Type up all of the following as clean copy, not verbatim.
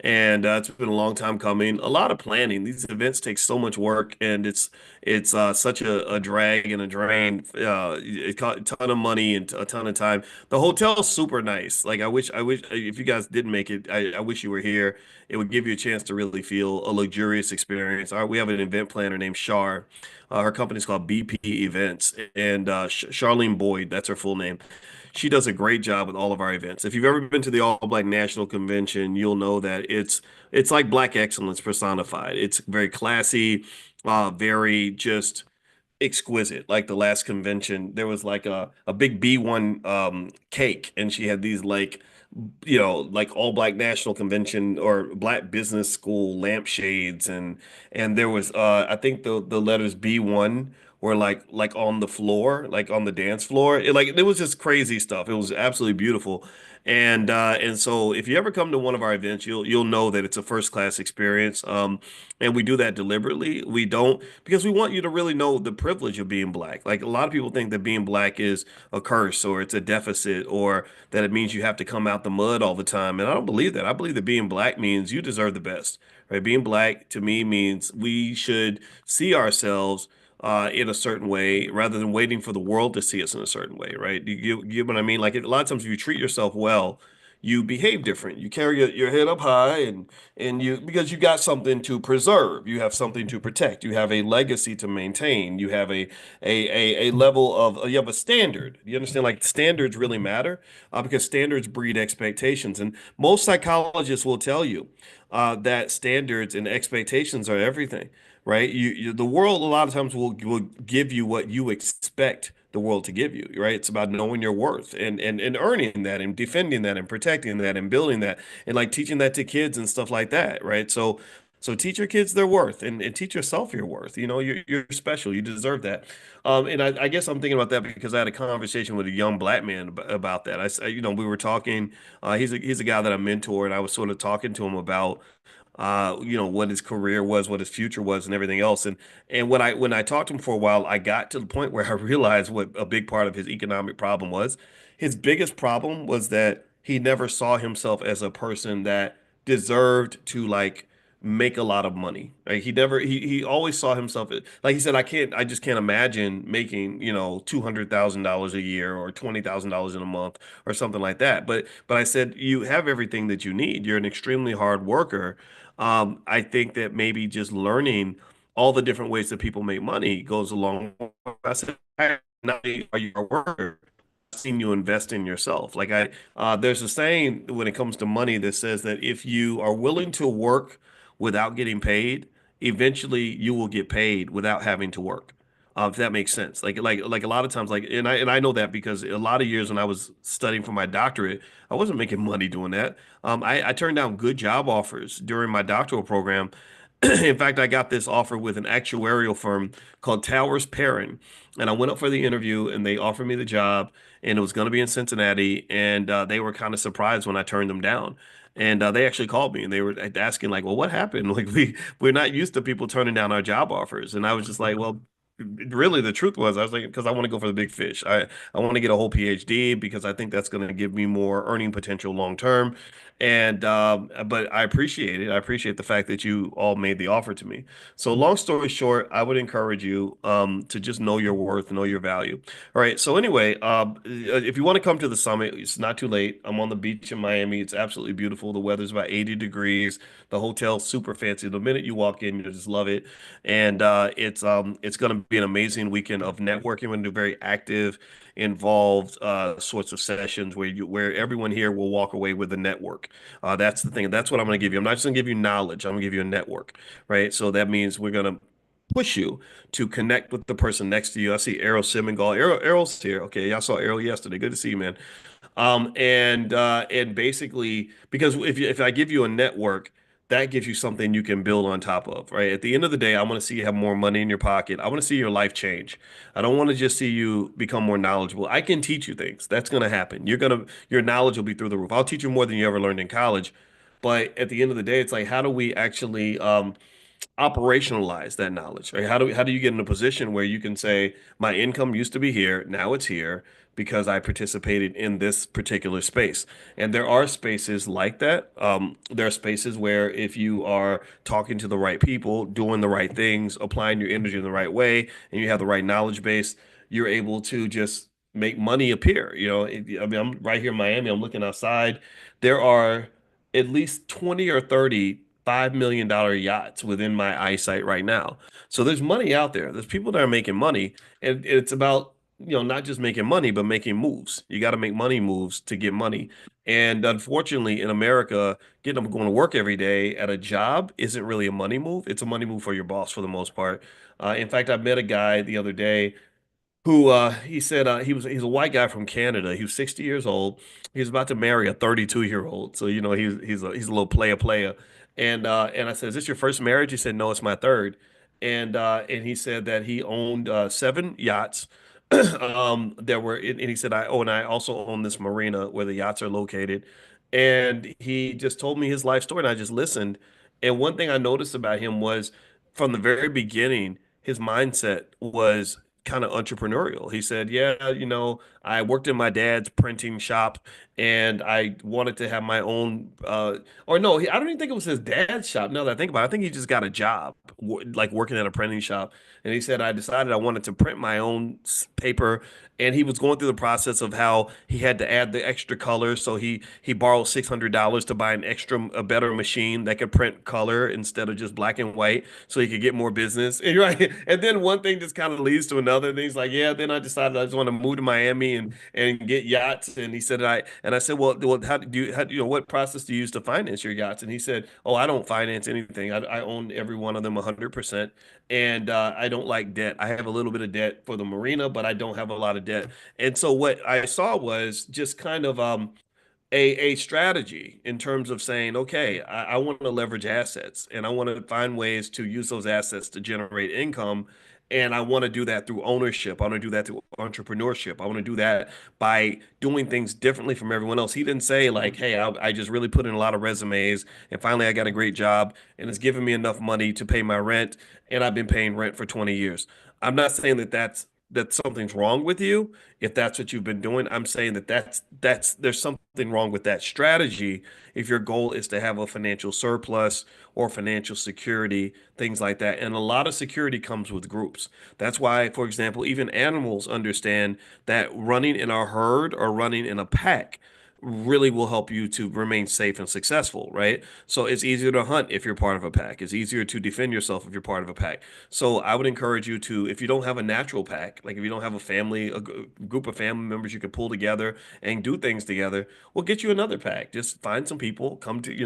and it's been a long time coming. A lot of planning. These events take so much work, and it's such a drag and a drain. It cost a ton of money and a ton of time. The hotel's super nice. Like I wish if you guys didn't make it, I wish you were here. It would give you a chance to really feel a luxurious experience. We have an event planner named Shar. Her company's called BP Events, and Charlene Boyd, that's her full name. She does a great job with all of our events. If you've ever been to the All Black National Convention, you'll know that it's like Black excellence personified. It's very classy, very just exquisite. Like the last convention, there was like a big B1 cake, and she had these like like all black national convention or black business school lampshades, and there was I think the letters B1 were like on the floor, like on the dance floor. It was just crazy stuff. It was absolutely beautiful. And so if you ever come to one of our events, you'll know that it's a first class experience. And we do that deliberately. We don't because we want you to really know the privilege of being black. Like a lot of people think that being black is a curse or it's a deficit or that it means you have to come out the mud all the time. And I don't believe that. I believe that being black means you deserve the best, right? Being black to me means we should see ourselves in a certain way rather than waiting for the world to see us in a certain way, right? You get what I mean? Like a lot of times if you treat yourself well, you behave different. You carry your head up high and you because you got something to preserve, you have something to protect, you have a legacy to maintain, you have a level of you have a standard. You understand? Like standards really matter because standards breed expectations, and most psychologists will tell you that standards and expectations are everything, right? The world a lot of times will give you what you expect the world to give you, right? It's about knowing your worth and earning that and defending that and protecting that and building that and like teaching that to kids and stuff like that, right? So teach your kids their worth and teach yourself your worth. You know, you're special. You deserve that. And I guess I'm thinking about that because I had a conversation with a young black man about that. We were talking. He's a guy that I mentor, and I was sort of talking to him about what his career was, what his future was, and everything else. And when I talked to him for a while, I got to the point where I realized what a big part of his economic problem was. His biggest problem was that he never saw himself as a person that deserved to like make a lot of money. Like he always saw himself like he said, I just can't imagine making, $200,000 a year or $20,000 in a month or something like that. But I said, you have everything that you need. You're an extremely hard worker. I think that maybe just learning all the different ways that people make money goes along. I said, not only are you a worker, I've seen you invest in yourself. There's a saying when it comes to money that says that if you are willing to work without getting paid, eventually you will get paid without having to work. If that makes sense. Like a lot of times, and I know that because a lot of years when I was studying for my doctorate, I wasn't making money doing that. I turned down good job offers during my doctoral program. In fact, I got this offer with an actuarial firm called Towers Perrin, and I went up for the interview, and they offered me the job, and it was going to be in Cincinnati, and they were kind of surprised when I turned them down. And they actually called me, and they were asking like, "Well, what happened? Like we're not used to people turning down our job offers." And I was just like, "Well." Really, the truth was, I was like, because I want to go for the big fish. I want to get a whole PhD because I think that's going to give me more earning potential long term. And but I appreciate it. I appreciate the fact that you all made the offer to me. So long story short, I would encourage you to just know your worth, know your value. All right. So anyway, if you want to come to the summit, it's not too late. I'm on the beach in Miami. It's absolutely beautiful. The weather's about 80 degrees. The hotel's super fancy. The minute you walk in, you just love it. And it's going to be an amazing weekend of networking. We're going to do very active, involved sorts of sessions where everyone here will walk away with a network. That's the thing. That's what I'm going to give you. I'm not just going to give you knowledge. I'm going to give you a network, right? So that means we're going to push you to connect with the person next to you. I see Errol Simengal. Errol's here. Okay, I saw Errol yesterday. Good to see you, man. And basically, because if I give you a network, that gives you something you can build on top of, right? At the end of the day, I want to see you have more money in your pocket. I want to see your life change. I don't want to just see you become more knowledgeable. I can teach you things. That's going to happen. Your knowledge will be through the roof. I'll teach you more than you ever learned in college. But at the end of the day, it's like, how do we actually operationalize that knowledge? Right? How do you get in a position where you can say, my income used to be here, now it's here because I participated in this particular space. And there are spaces like that. There are spaces where if you are talking to the right people, doing the right things, applying your energy in the right way, and you have the right knowledge base, you're able to just make money appear. I mean, I'm right here in Miami. I'm looking outside. There are at least 20 or 30 $5 million yachts within my eyesight right now. So there's money out there. There's people that are making money, and it's about, not just making money, but making moves. You got to make money moves to get money. And unfortunately, in America, getting up going to work every day at a job isn't really a money move. It's a money move for your boss for the most part. In fact, I met a guy the other day who he said he's a white guy from Canada. He was 60 years old. He was about to marry a 32-year-old. So he's a little player. And I said, "Is this your first marriage?" He said, "No, it's my third." And he said that he owned seven yachts. And he said, I also own this marina where the yachts are located." And he just told me his life story, and I just listened. And one thing I noticed about him was from the very beginning, his mindset was kind of entrepreneurial. He said, "Yeah, I worked in my dad's printing shop and I wanted to have my own or no, I don't even think it was his dad's shop. Now that I think about it, I think he just got a job like working at a printing shop. And he said, I decided I wanted to print my own paper. And he was going through the process of how he had to add the extra colors. So he borrowed $600 to buy a better machine that could print color instead of just black and white, so he could get more business." And right, and then one thing just kind of leads to another. And he's like, "Yeah." Then I decided I just want to move to Miami and get yachts. And he said, I said, "Well, what process do you use to finance your yachts?" And he said, "Oh, I don't finance anything. I own every one of them 100%. And I don't like debt. I have a little bit of debt for the marina, but I don't have a lot of debt." And so what I saw was just kind of a strategy in terms of saying, okay, I want to leverage assets and I want to find ways to use those assets to generate income. And I want to do that through ownership. I want to do that through entrepreneurship. I want to do that by doing things differently from everyone else. He didn't say, like, "Hey, I just really put in a lot of resumes and finally I got a great job and it's giving me enough money to pay my rent, and I've been paying rent for 20 years." I'm not saying that something's wrong with you if that's what you've been doing. I'm saying that's there's something wrong with that strategy if your goal is to have a financial surplus or financial security, things like that. And a lot of security comes with groups. That's why, for example, even animals understand that running in a herd or running in a pack really will help you to remain safe and successful, right? So it's easier to hunt if you're part of a pack. It's easier to defend yourself if you're part of a pack. So I would encourage you to, if you don't have a natural pack, like if you don't have a family, group of family members you could pull together and do things together, well, get you another pack. Just find some people,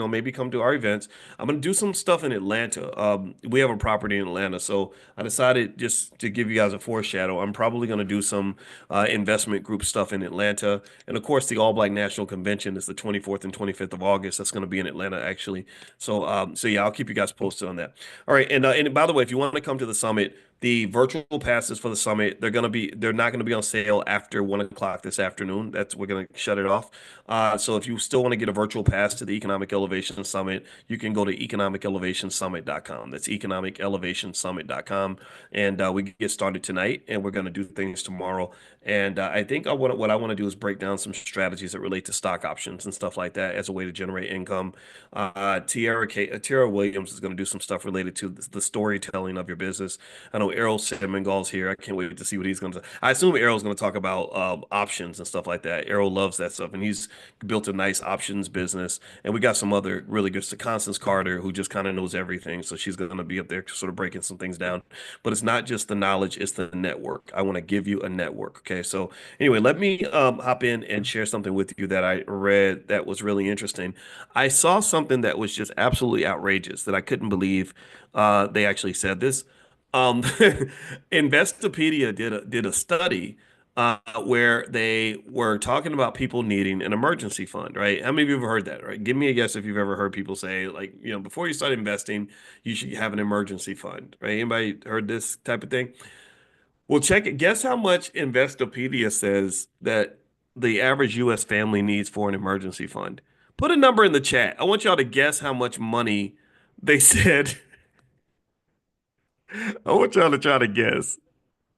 maybe come to our events. I'm going to do some stuff in Atlanta. We have a property in Atlanta. So I decided, just to give you guys a foreshadow, I'm probably going to do some investment group stuff in Atlanta. And of course, the All Black National Convention is the 24th and 25th of August. That's going to be in Atlanta, actually. So yeah, I'll keep you guys posted on that. All right, and by the way, if you want to come to the summit, the virtual passes for the summit, they're not gonna be on sale after 1 o'clock this afternoon. We're gonna shut it off. So if you still want to get a virtual pass to the Economic Elevation Summit, you can go to economicelevation.summit.com. That's economicelevation.summit.com, and we get started tonight, and we're gonna do things tomorrow. And I think what I want to do is break down some strategies that relate to stock options and stuff like that as a way to generate income. Tara Williams is going to do some stuff related to the storytelling of your business. I know Errol Simmengall's here. I can't wait to see what he's going to. I assume Errol's going to talk about options and stuff like that. Errol loves that stuff, and he's built a nice options business. And we got some other really good. Constance Carter, who just kind of knows everything, so she's going to be up there sort of breaking some things down. But it's not just the knowledge; it's the network. I want to give you a network. Okay, so anyway, let me hop in and share something with you that I read that was really interesting. I saw something that was just absolutely outrageous that I couldn't believe they actually said this. Um, Investopedia did a study where they were talking about people needing an emergency fund, right? How many of you have ever heard that, right? Give me a guess if you've ever heard people say, like, before you start investing, you should have an emergency fund, right? Anybody heard this type of thing? Well, check it. Guess how much Investopedia says that the average U.S. family needs for an emergency fund. Put a number in the chat. I want y'all to guess how much money they said I want y'all to try to guess.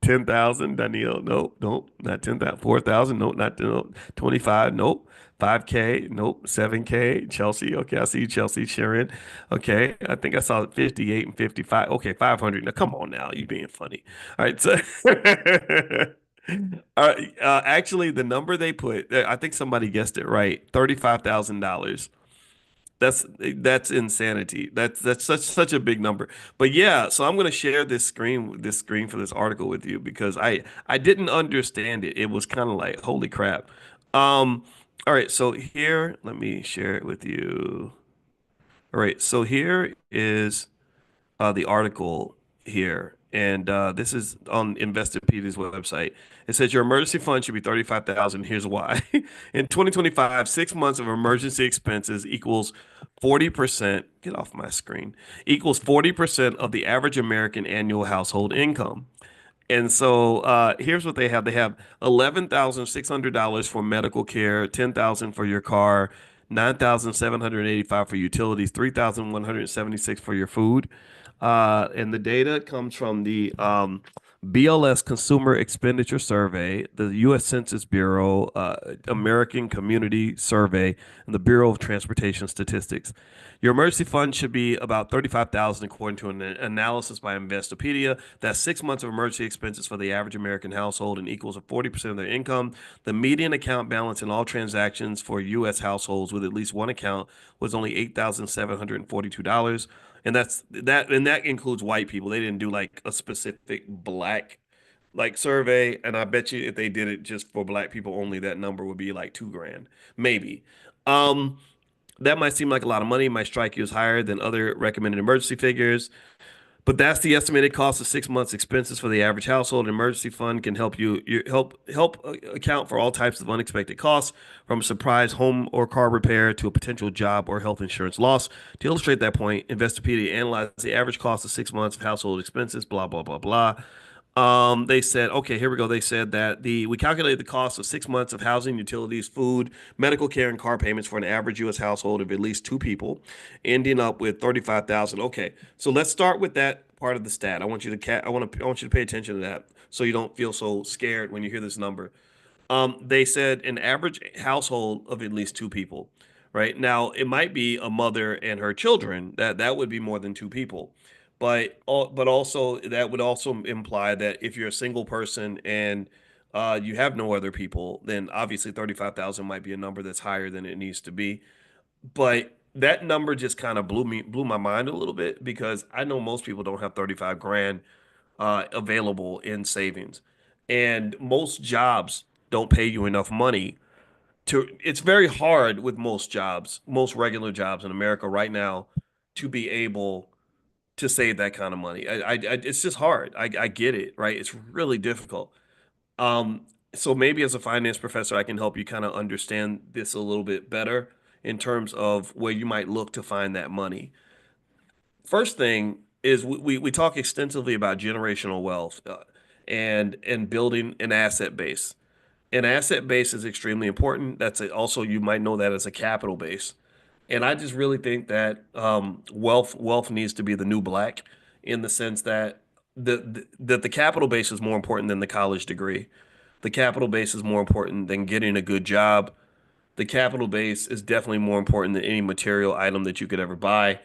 10,000, Danielle. Nope, nope, not 10,000. 4,000, nope, not no. 25, nope. 5K, nope. 7K, Chelsea. Okay, I see you, Chelsea, Sharon. Okay, I think I saw 58 and 55. Okay, 500. Now, come on now, you being funny. All right, so actually, the number they put, I think somebody guessed it right, $35,000. That's insanity. That's such a big number. But yeah, so I'm gonna share this screen for this article with you because I didn't understand it. It was kind of like, holy crap. Um, all right, so here, let me share it with you. All right, so here is the article here, and this is on Investopedia's website. It says your emergency fund should be 35,000. Here's why. In 2025, 6 months of emergency expenses equals 40%. Get off my screen. Equals 40% of the average American annual household income. And so here's what they have. They have $11,600 for medical care, 10,000 for your car, 9,785 for utilities, 3,176 for your food. And the data comes from the BLS Consumer Expenditure Survey, the U.S. Census Bureau, American Community Survey, and the Bureau of Transportation Statistics. Your emergency fund should be about 35,000 according to an analysis by Investopedia. That's 6 months of emergency expenses for the average American household and equals 40% of their income. The median account balance in all transactions for U.S. households with at least one account was only $8,742. And that includes white people. They didn't do like a specific black like survey. And I bet you if they did it just for black people only, that number would be like 2 grand, maybe. Um, that might seem like a lot of money, might strike you as higher than other recommended emergency figures. But that's the estimated cost of 6 months expenses for the average household. An emergency fund can help account for all types of unexpected costs, from a surprise home or car repair to a potential job or health insurance loss. To illustrate that point, Investopedia analyzed the average cost of 6 months of household expenses, blah blah blah blah. They said, okay, here we go. They said that the we calculated the cost of 6 months of housing, utilities, food, medical care, and car payments for an average U.S. household of at least two people, ending up with 35,000. Okay, so let's start with that part of the stat. I want you to pay attention to that so you don't feel so scared when you hear this number. They said an average household of at least two people, right? Now, it might be a mother and her children. That would be more than two people. But also that would also imply that if you're a single person and you have no other people, then obviously 35,000 might be a number that's higher than it needs to be. But that number just kind of blew my mind a little bit because I know most people don't have 35 grand available in savings. And most jobs don't pay you enough money to, it's very hard with most jobs, most regular jobs in America right now to be able to save that kind of money. It's just hard. I get it, right? It's really difficult. Um, so maybe as a finance professor, I can help you kind of understand this a little bit better in terms of where you might look to find that money. First thing is we talk extensively about generational wealth and building an asset base. An asset base is extremely important. Also you might know that as a capital base. And I just really think that wealth needs to be the new black in the sense that the capital base is more important than the college degree. The capital base is more important than getting a good job. The capital base is definitely more important than any material item that you could ever buy.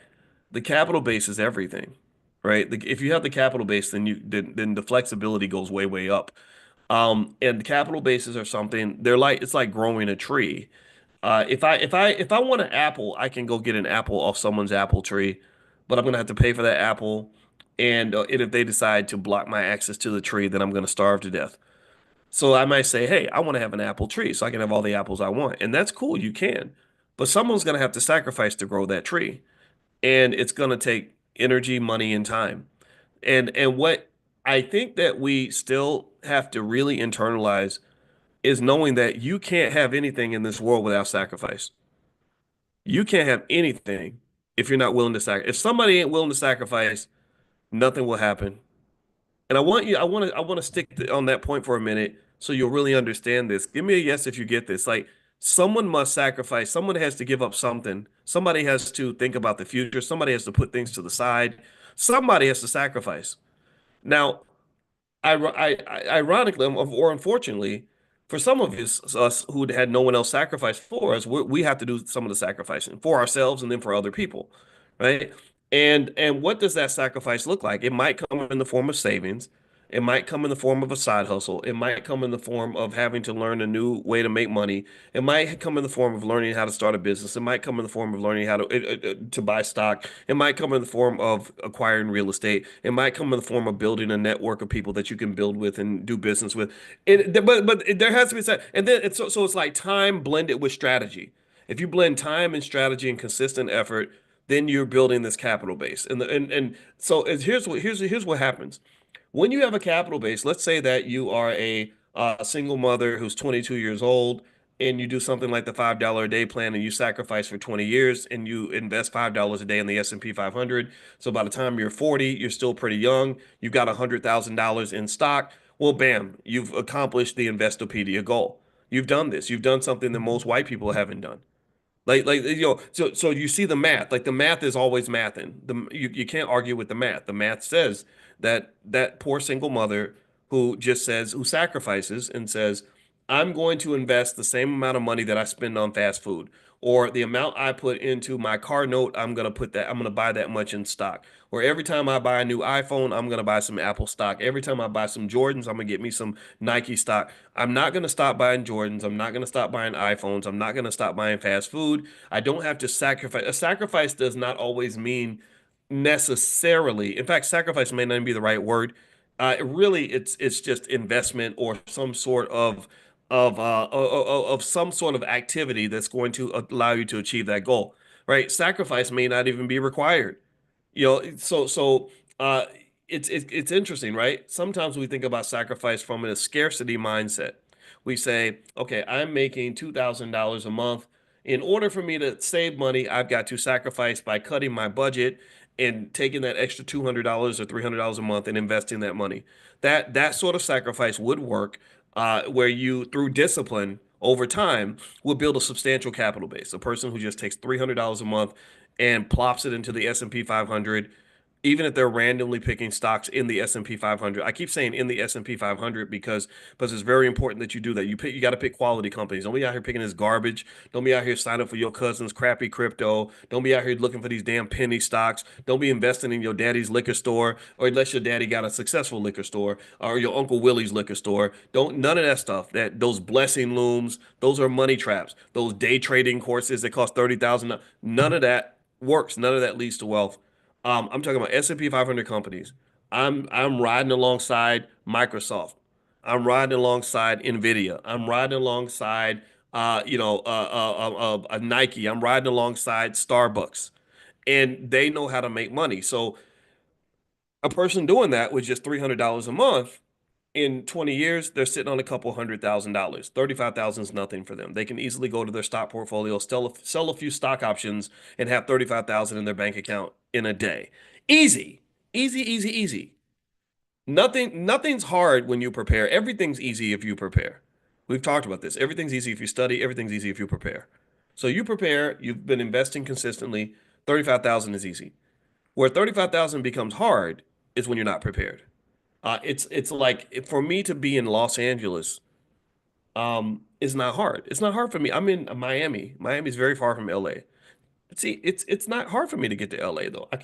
The capital base is everything, right? If you have the capital base, then the flexibility goes way up. And the capital bases are something it's like growing a tree. If I want an apple, I can go get an apple off someone's apple tree, but I'm gonna have to pay for that apple. And if they decide to block my access to the tree, then I'm gonna starve to death. So I might say, hey, I want to have an apple tree so I can have all the apples I want. And that's cool, you can. But someone's gonna have to sacrifice to grow that tree. And it's gonna take energy, money, and time. And what I think that we still have to really internalize is knowing that you can't have anything in this world without sacrifice. You can't have anything if you're not willing to sacrifice. If somebody ain't willing to sacrifice, nothing will happen. And I want to stick on that point for a minute so you'll really understand this. Give me a yes if you get this. Like someone must sacrifice. Someone has to give up something. Somebody has to think about the future. Somebody has to put things to the side. Somebody has to sacrifice. Now, ironically, or unfortunately, for some of us who had no one else sacrifice for us, we have to do some of the sacrificing for ourselves and then for other people, right? And what does that sacrifice look like? It might come in the form of savings. It might come in the form of a side hustle. It might come in the form of having to learn a new way to make money. It might come in the form of learning how to start a business. It might come in the form of learning how to buy stock. It might come in the form of acquiring real estate. It might come in the form of building a network of people that you can build with and do business with. But there has to be and then it's like time blended with strategy. If you blend time and strategy and consistent effort, then you're building this capital base. And so here's what happens. When you have a capital base, let's say that you are a single mother who's 22 years old and you do something like the $5 a day plan and you sacrifice for 20 years and you invest $5 a day in the S&P 500. So by the time you're 40, you're still pretty young. You've got $100,000 in stock. Well, bam, you've accomplished the Investopedia goal. You've done this. You've done something that most white people haven't done. So you see the math. Like the math is always mathing. You can't argue with the math. The math says that that poor single mother who sacrifices and says, I'm going to invest the same amount of money that I spend on fast food, or the amount I put into my car note, I'm gonna buy that much in stock. Or every time I buy a new iPhone, I'm gonna buy some Apple stock. Every time I buy some Jordans, I'm gonna get me some Nike stock. I'm not going to stop buying Jordans. I'm not going to stop buying iPhones. I'm not going to stop buying fast food. I don't have to sacrifice. A sacrifice does not always mean necessarily. In fact, sacrifice may not even be the right word. Really, it's just investment or some sort of some sort of activity that's going to allow you to achieve that goal. Right? Sacrifice may not even be required. So it's interesting, right? Sometimes we think about sacrifice from a scarcity mindset. We say, okay, I'm making $2,000 a month. In order for me to save money, I've got to sacrifice by cutting my budget and taking that extra $200 or $300 a month and investing that money. That sort of sacrifice would work where you, through discipline over time, will build a substantial capital base. A person who just takes $300 a month and plops it into the S&P 500, even if they're randomly picking stocks in the S&P 500. I keep saying in the S&P 500 because it's very important that you do that. You got to pick quality companies. Don't be out here picking this garbage. Don't be out here signing up for your cousin's crappy crypto. Don't be out here looking for these damn penny stocks. Don't be investing in your daddy's liquor store, or unless your daddy got a successful liquor store, or your Uncle Willie's liquor store. Don't None of that stuff. That those blessing looms, those are money traps. Those day trading courses that cost 30,000. None of that works. None of that leads to wealth. I'm talking about S&P 500 companies. I'm riding alongside Microsoft. I'm riding alongside Nvidia. I'm riding alongside a Nike. I'm riding alongside Starbucks, and they know how to make money. So a person doing that with just $300 a month in 20 years, they're sitting on a couple $100,000. 35,000 is nothing for them. They can easily go to their stock portfolio, sell a few stock options, and have 35,000 in their bank account in a day. Easy, easy, easy, easy. Nothing's hard when you prepare. Everything's easy if you prepare. We've talked about this. Everything's easy if you study. Everything's easy if you prepare. So you prepare. You've been investing consistently. 35,000 is easy. Where 35,000 becomes hard is when you're not prepared. It's like for me to be in Los Angeles, is not hard. It's not hard for me. I'm in Miami. Miami's very far from LA. See, it's not hard for me to get to LA though. I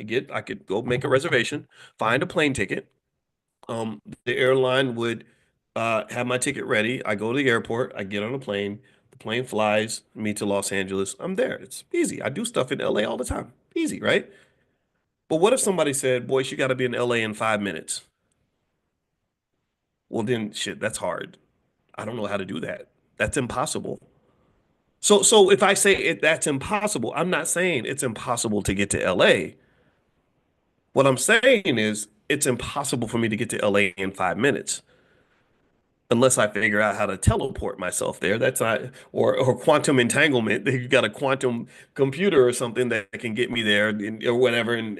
could go make a reservation, find a plane ticket. The airline would have my ticket ready. I go to the airport, I get on a plane, the plane flies me to Los Angeles. I'm there. It's easy. I do stuff in LA all the time. Easy, right? But what if somebody said, Boyce, you got to be in LA in 5 minutes? Well, then shit, that's hard. I don't know how to do that. That's impossible. So if I say that's impossible, I'm not saying it's impossible to get to LA. What I'm saying is it's impossible for me to get to LA in 5 minutes unless I figure out how to teleport myself there. That's not or quantum entanglement. You got a quantum computer or something that can get me there or whatever and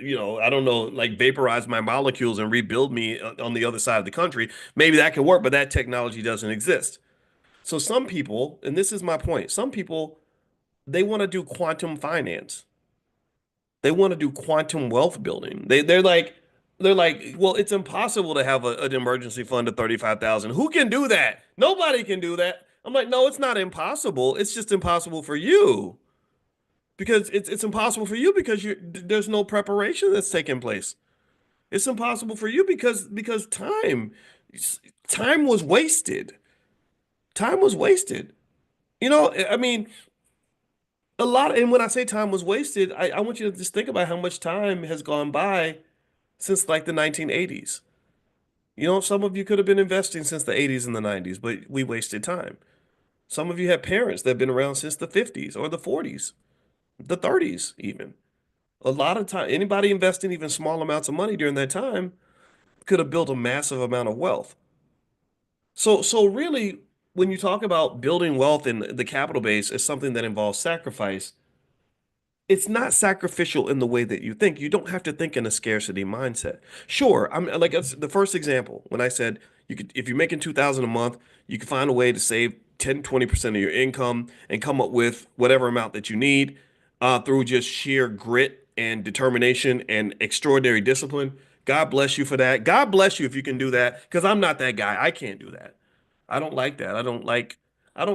I don't know, like vaporize my molecules and rebuild me on the other side of the country. Maybe that could work, but that technology doesn't exist. So some people, and this is my point, some people they want to do quantum finance. They want to do quantum wealth building. They're like, They're like, well, it's impossible to have an emergency fund of 35,000. Who can do that? Nobody can do that. I'm like, no, it's not impossible. It's just impossible for you because it's impossible for you because there's no preparation that's taking place. It's impossible for you because time was wasted. Time was wasted. I mean, and when I say time was wasted, I want you to just think about how much time has gone by since like the 1980s. Some of you could have been investing since the 80s and the 90s, but we wasted time. Some of you have parents that have been around since the 50s or the 40s, the 30s even. A lot of time, anybody investing even small amounts of money during that time could have built a massive amount of wealth. So really, when you talk about building wealth in the capital base as something that involves sacrifice, it's not sacrificial in the way that you think. You don't have to think in a scarcity mindset. Sure, I'm like the first example when I said you could if you're making 2,000 a month, you can find a way to save 10-20% of your income and come up with whatever amount that you need through just sheer grit and determination and extraordinary discipline. God bless you for that. God bless you if you can do that because I'm not that guy. I can't do that. I don't like that. I don't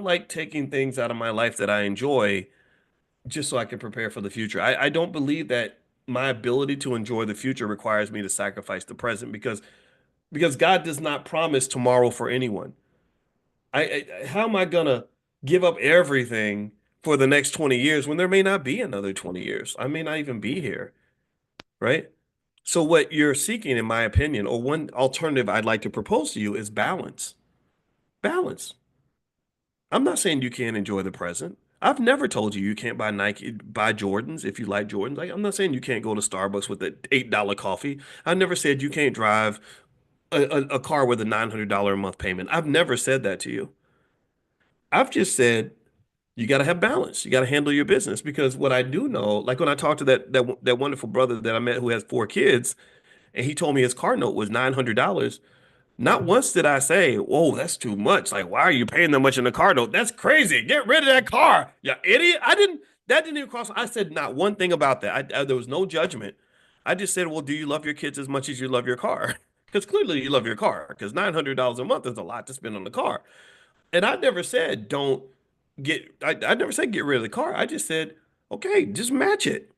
like taking things out of my life that I enjoy just so I can prepare for the future. I don't believe that my ability to enjoy the future requires me to sacrifice the present because God does not promise tomorrow for anyone. How am I gonna give up everything for the next 20 years when there may not be another 20 years? I may not even be here, right? So what you're seeking, in my opinion, or one alternative I'd like to propose to you is balance. Balance. I'm not saying you can't enjoy the present. I've never told you you can't buy Jordans if you like Jordans. Like, I'm not saying you can't go to Starbucks with an $8 coffee. I've never said you can't drive a car with a $900 a month payment. I've never said that to you. I've just said you got to have balance. You got to handle your business because what I do know, like when I talked to that wonderful brother that I met who has 4 kids, and he told me his car note was $900. Not once did I say, "Whoa, that's too much. Like, why are you paying that much in the car note? That's crazy. Get rid of that car, you idiot." That didn't even cross. I said not one thing about that. There was no judgment. I just said, well, do you love your kids as much as you love your car? Because clearly you love your car. Because $900 a month is a lot to spend on the car. And I never said don't I never said get rid of the car. I just said, okay, just match it.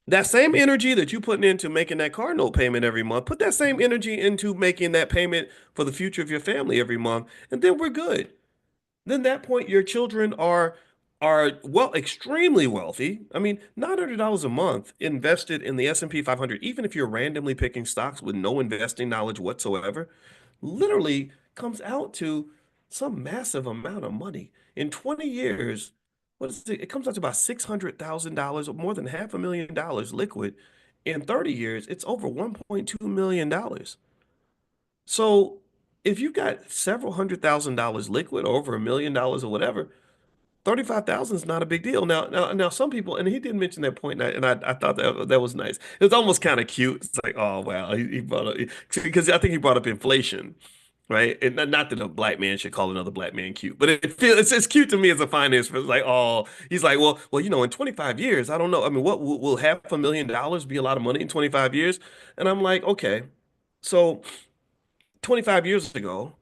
That same energy that you putting into making that car note payment every month, put that same energy into making that payment for the future of your family every month, and then we're good. Then that point, your children are well extremely wealthy. I mean, $900 a month invested in the S&P 500, even if you're randomly picking stocks with no investing knowledge whatsoever, literally comes out to some massive amount of money. In 20 years, what is it? It comes out to about $600,000 or more than $500,000 liquid. In 30 years, it's over $1.2 million. So if you've got several $100,000 liquid or over $1 million or whatever, 35,000 is not a big deal. Now, some people, and he did mention that point, and I thought that was nice. It was almost kind of cute. It's like, oh wow, he brought up because I think he brought up inflation, right? And not that a black man should call another black man cute, but it's cute to me as a finance person. It's like, oh, he's like, well, in 25 years, I don't know. I mean, what will $500,000 be a lot of money in 25 years? And I'm like, okay, so 25 years ago.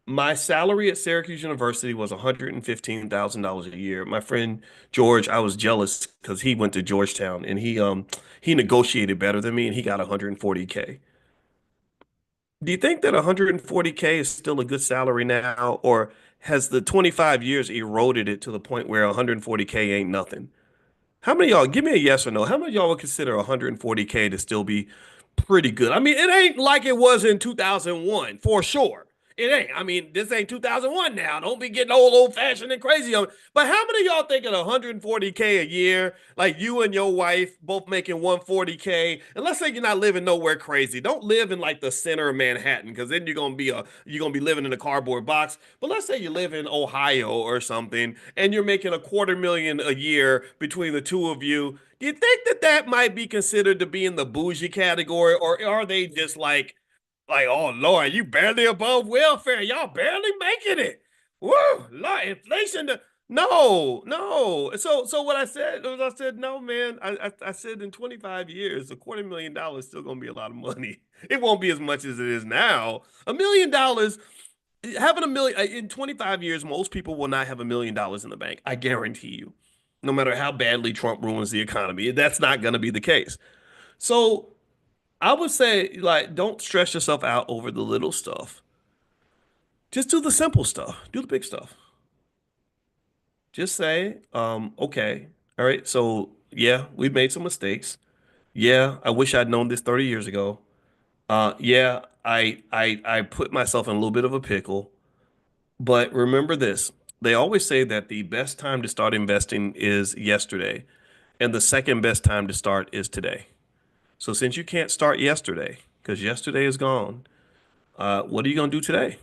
My salary at Syracuse University was $115,000 a year. My friend George, I was jealous because he went to Georgetown and he negotiated better than me and he got 140K. Do you think that 140K is still a good salary now, or has the 25 years eroded it to the point where 140K ain't nothing? How many of y'all, give me a yes or no, how many of y'all would consider 140K to still be pretty good? I mean, it ain't like it was in 2001, for sure. It ain't. I mean, this ain't 2001 now. Don't be getting old fashioned and crazy on it. But how many of y'all thinking 140K a year, like you and your wife both making 140K? And let's say you're not living nowhere crazy. Don't live in like the center of Manhattan, because then you're gonna be living in a cardboard box. But let's say you live in Ohio or something, and you're making a quarter million a year between the two of you. Do you think that that might be considered to be in the bougie category, or are they just like, oh Lord, you barely above welfare. Y'all barely making it. Woo, Lord, inflation. No, no. So what I said was I said, no, man. I said in 25 years, $250,000 is still gonna be a lot of money. It won't be as much as it is now. $1 million, having a million in 25 years, most people will not have $1 million in the bank. I guarantee you. No matter how badly Trump ruins the economy, that's not gonna be the case. So I would say, like, don't stress yourself out over the little stuff. Just do the simple stuff. Do the big stuff. Just say, okay, all right, so yeah, we've made some mistakes. Yeah, I wish I'd known this 30 years ago. Yeah, I put myself in a little bit of a pickle. But remember this, they always say that the best time to start investing is yesterday, and the second best time to start is today. So since you can't start yesterday, because yesterday is gone, what are you gonna do today?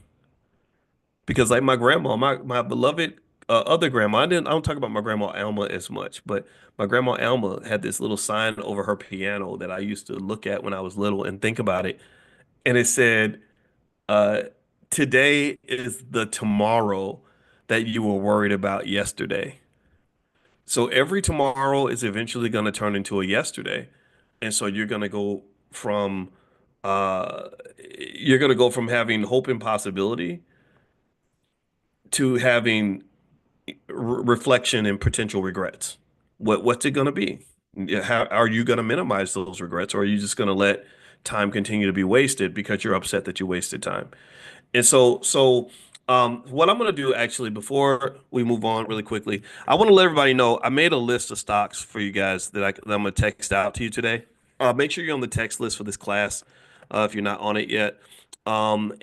Because like my grandma, my beloved other grandma, I don't talk about my grandma Alma as much, but my grandma Alma had this little sign over her piano that I used to look at when I was little and think about it, and it said, uh, "Today is the tomorrow that you were worried about yesterday." So every tomorrow is eventually going to turn into a yesterday, and so from uh, you're going to go from having hope and possibility to having reflection and potential regrets. What's it going to be? Yeah, how are you going to minimize those regrets, or are you just going to let time continue to be wasted because you're upset that you wasted time? And what I'm going to do actually before we move on really quickly, I want to let everybody know I made a list of stocks for you guys that I'm going to text out to you today. Make sure you're on the text list for this class if you're not on it yet. To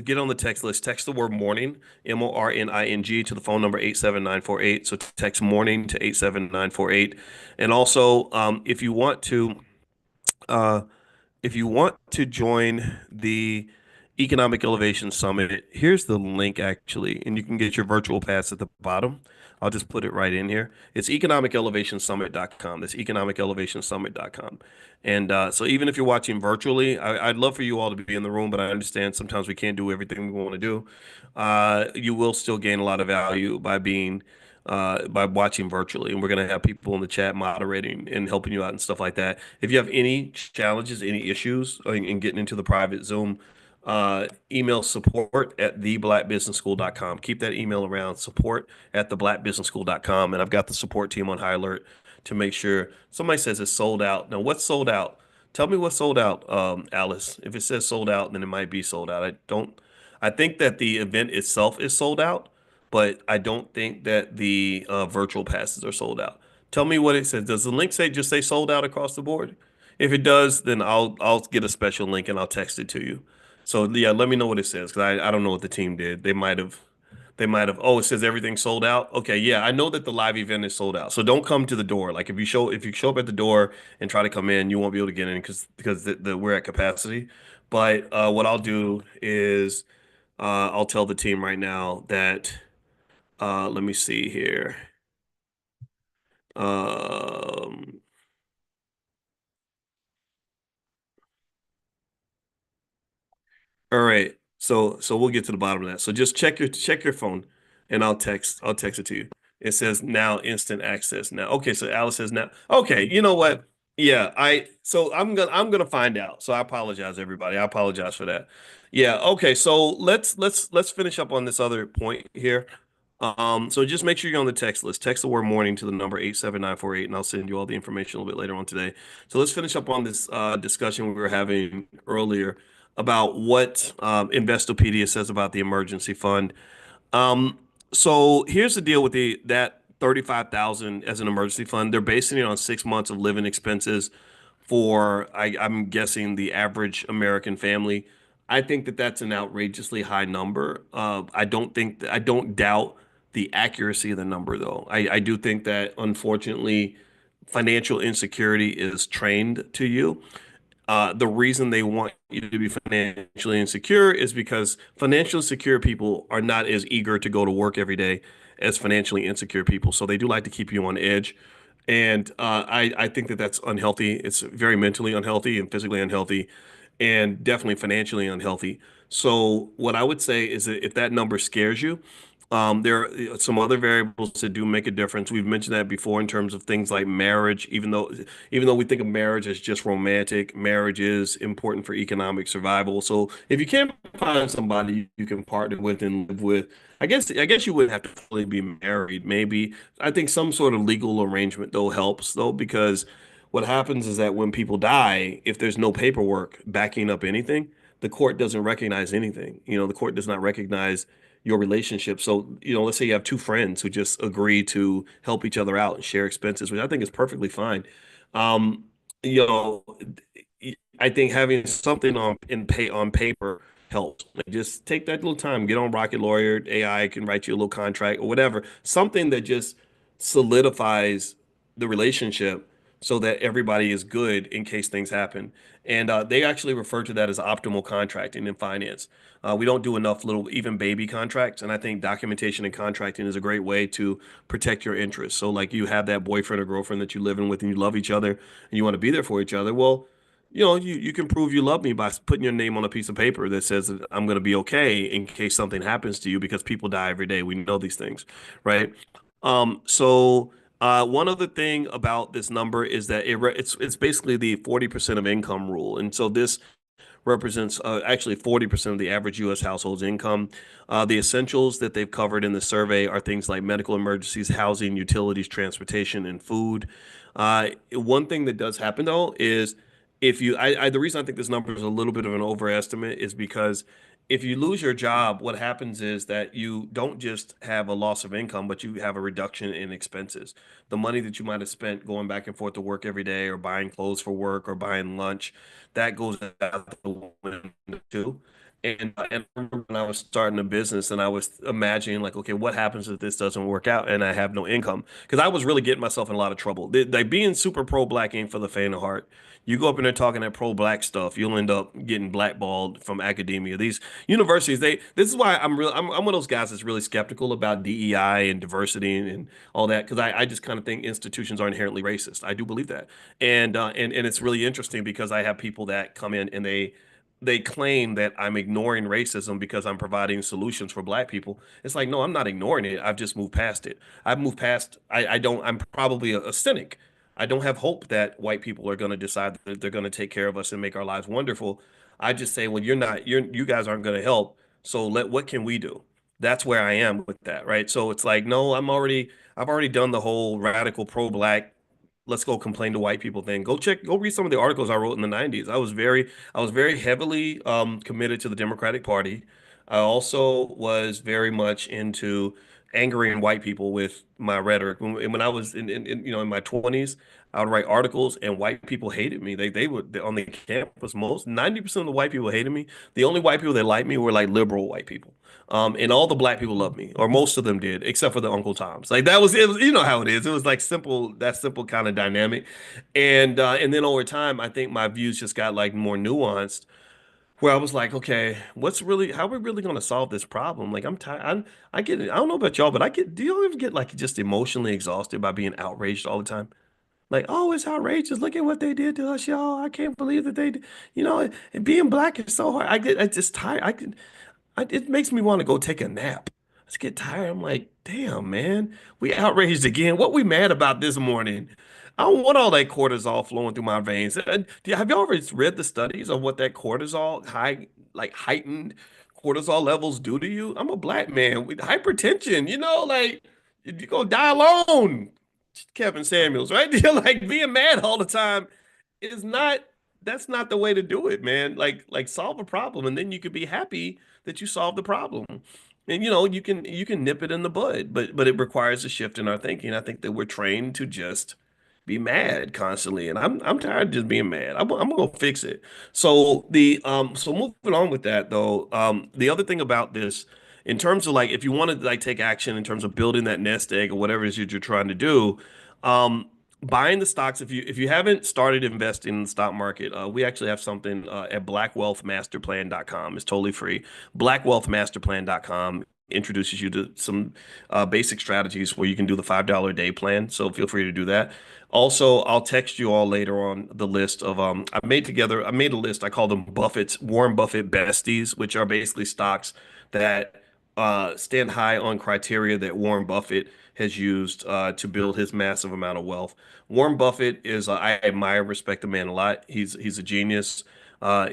get on the text list, text the word morning, MORNING, to the phone number 87948. So text morning to 87948. And also, uh, if you want to join the Economic Elevation Summit, here's the link actually, and you can get your virtual pass at the bottom. I'll just put it right in here. It's economicelevationsummit.com. That's economicelevationsummit.com. And so even if you're watching virtually, I'd love for you all to be in the room, but I understand sometimes we can't do everything we want to do. You will still gain a lot of value by watching virtually, and we're going to have people in the chat moderating and helping you out and stuff like that. If you have any challenges, any issues in getting into the private Zoom, email support at theblackbusinessschool.com. Keep that email around, support at theblackbusinessschool.com. And I've got the support team on high alert to make sure somebody says it's sold out. Now, what's sold out? Tell me what's sold out, Alice. If it says sold out, then it might be sold out. I think that the event itself is sold out, but I don't think that the virtual passes are sold out. Tell me what it says. Does the link say sold out across the board? If it does, then I'll get a special link and I'll text it to you. So yeah, let me know what it says because I don't know what the team did. They might have. Oh, it says everything sold out. Okay, yeah, I know that the live event is sold out. So don't come to the door. Like if you show up at the door and try to come in, you won't be able to get in because we're at capacity. But what I'll do is I'll tell the team right now that let me see here. Um, all right. So we'll get to the bottom of that. So just check your phone and I'll text it to you. It says now instant access now. Okay, so Alice says now. Okay, you know what? Yeah, I'm gonna find out. So I apologize, everybody. I apologize for that. Yeah, okay, so let's finish up on this other point here. So just make sure you're on the text list. Text the word morning to the number 87948, and I'll send you all the information a little bit later on today. So let's finish up on this discussion we were having earlier about what Investopedia says about the emergency fund. Um, so here's the deal with that 35,000 as an emergency fund. They're basing it on 6 months of living expenses for I'm guessing the average American family. I think that that's an outrageously high number. I don't doubt the accuracy of the number though. I do think that unfortunately financial insecurity is trained to you. The reason they want you to be financially insecure is because financially secure people are not as eager to go to work every day as financially insecure people. So they do like to keep you on edge. And I think that that's unhealthy. It's very mentally unhealthy and physically unhealthy and definitely financially unhealthy. So what I would say is that if that number scares you, There are some other variables that do make a difference. We've mentioned that before in terms of things like marriage. Even though we think of marriage as just romantic, marriage is important for economic survival. So if you can't find somebody you can partner with and live with, I guess you wouldn't have to fully be married. Maybe I think some sort of legal arrangement though helps though, because what happens is that when people die, if there's no paperwork backing up anything, the court doesn't recognize anything. The court does not recognize your relationship. So, let's say you have two friends who just agree to help each other out and share expenses, which I think is perfectly fine. Um, you know, I think having something on paper helps. Like, just take that little time, get on Rocket Lawyer, AI can write you a little contract or whatever, something that just solidifies the relationship so that everybody is good in case things happen. And they actually refer to that as optimal contracting in finance. We don't do enough little, even baby contracts. And I think documentation and contracting is a great way to protect your interests. So, like, you have that boyfriend or girlfriend that you live in with and you love each other and you want to be there for each other. Well, you can prove you love me by putting your name on a piece of paper that says that I'm going to be okay in case something happens to you, because people die every day. We know these things, right? One other thing about this number is that it's basically the 40% of income rule. And so this represents actually 40% of the average U.S. household's income. The essentials that they've covered in the survey are things like medical emergencies, housing, utilities, transportation, and food. One thing that does happen though is the reason I think this number is a little bit of an overestimate is because if you lose your job, what happens is that you don't just have a loss of income, but you have a reduction in expenses. The money that you might have spent going back and forth to work every day or buying clothes for work or buying lunch, that goes out the window too. And I remember when I was starting a business and I was imagining like, okay, what happens if this doesn't work out and I have no income? Because I was really getting myself in a lot of trouble. Like, being super pro-black ain't for the faint of heart. You go up in there talking that pro-black stuff, you'll end up getting blackballed from academia. These universities, this is why I'm one of those guys that's really skeptical about DEI and diversity and all that, because I just kind of think institutions are inherently racist. I do believe that. And it's really interesting because I have people that come in and they claim that I'm ignoring racism because I'm providing solutions for black people. It's like, no, I'm not ignoring it. I've just moved past it. I've moved past, I don't, I'm probably a cynic. I don't have hope that white people are going to decide that they're going to take care of us and make our lives wonderful. I just say, well, you guys aren't going to help. So what can we do? That's where I am with that, right? So it's like, no, I've already done the whole radical pro-black, let's go complain to white people thing. Go read some of the articles I wrote in the 90s. I was very heavily committed to the Democratic Party. I also was very much into angering white people with my rhetoric. When I was in my 20s, I would write articles and white people hated me. They would on the campus, most 90% of the white people hated me. The only white people that liked me were like liberal white people. And all the black people loved me, or most of them did, except for the Uncle Toms. Like, it was, you know how it is. It was like that simple kind of dynamic. And then over time, I think my views just got like more nuanced, where I was like, okay, how are we really going to solve this problem? Like, I'm tired. I get it. I don't know about y'all, but do y'all ever get like just emotionally exhausted by being outraged all the time? Like, oh, it's outrageous. Look at what they did to us, y'all. I can't believe that and being black is so hard. I just tired. It makes me want to go take a nap. I just get tired. I'm like, damn, man, we outraged again. What we mad about this morning? I don't want all that cortisol flowing through my veins. Have y'all ever read the studies of what that heightened cortisol levels do to you? I'm a black man with hypertension, like, you're gonna die alone. Kevin Samuels, right? You're like, being mad all the time is not that's not the way to do it, man. Like solve a problem and then you could be happy that you solved the problem. And you can nip it in the bud, but it requires a shift in our thinking. I think that we're trained to just be mad constantly, and I'm tired of just being mad. I'm gonna fix it. So moving on with that though, the other thing about this, in terms of like if you want to like take action in terms of building that nest egg or whatever it is you're trying to do, um, buying the stocks, if you haven't started investing in the stock market, we actually have something at blackwealthmasterplan.com. It's totally free. Blackwealthmasterplan.com introduces you to some basic strategies where you can do the $5 a day plan. So feel free to do that. Also, I'll text you all later on the list of I made a list. I call them Warren Buffett besties, which are basically stocks that stand high on criteria that Warren Buffett has used to build his massive amount of wealth. Warren Buffett is I admire, respect the man a lot. He's a genius.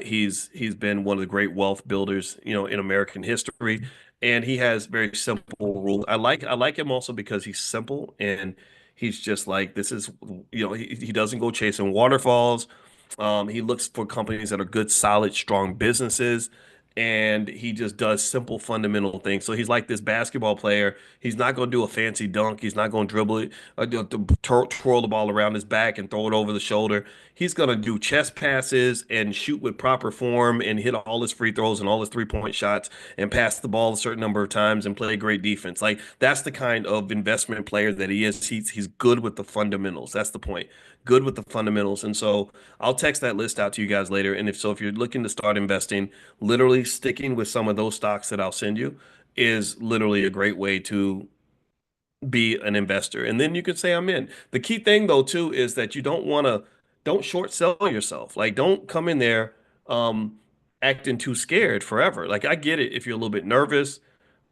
He's been one of the great wealth builders, in American history, and he has very simple rules. I like him also because he's simple and he's just like this is he doesn't go chasing waterfalls. He looks for companies that are good, solid, strong businesses, and he just does simple, fundamental things. So he's like this basketball player. He's not going to do a fancy dunk. He's not going to dribble it, twirl the ball around his back and throw it over the shoulder. He's going to do chest passes and shoot with proper form and hit all his free throws and all his three-point shots and pass the ball a certain number of times and play great defense. Like that's the kind of investment player that he is. He's good with the fundamentals. That's the point. Good with the fundamentals. And so I'll text that list out to you guys later. And if you're looking to start investing, literally sticking with some of those stocks that I'll send you is literally a great way to be an investor. And then you could say I'm in. The key thing though too is that you don't short sell yourself. Like don't come in there um acting too scared forever. Like I get it if you're a little bit nervous,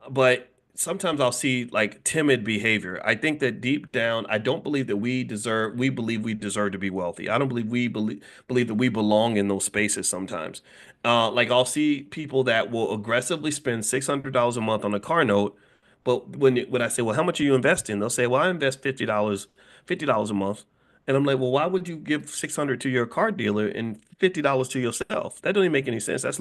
but sometimes I'll see like timid behavior. I think that deep down, I don't believe that we believe we deserve to be wealthy. I don't believe we believe that we belong in those spaces sometimes. Like I'll see people that will aggressively spend $600 a month on a car note, but when I say, well, how much are you investing? They'll say, well, I invest $50 a month. And I'm like, well, why would you give 600 to your car dealer and $50 to yourself? That doesn't make any sense. That's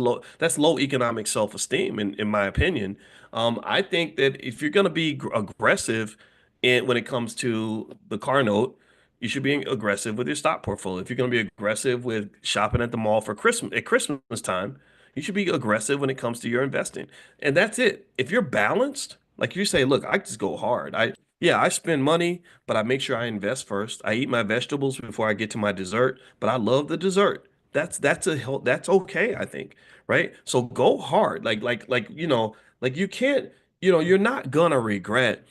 low economic self-esteem in my opinion. I think that if you're going to be aggressive when it comes to the car note, you should be aggressive with your stock portfolio. If you're going to be aggressive with shopping at the mall for Christmas at Christmas time, you should be aggressive when it comes to your investing. And that's it. If you're balanced, like you say, look, I just go hard. I spend money, but I make sure I invest first. I eat my vegetables before I get to my dessert, but I love the dessert. That's okay, I think, right? So go hard. Like you can't, you're not gonna regret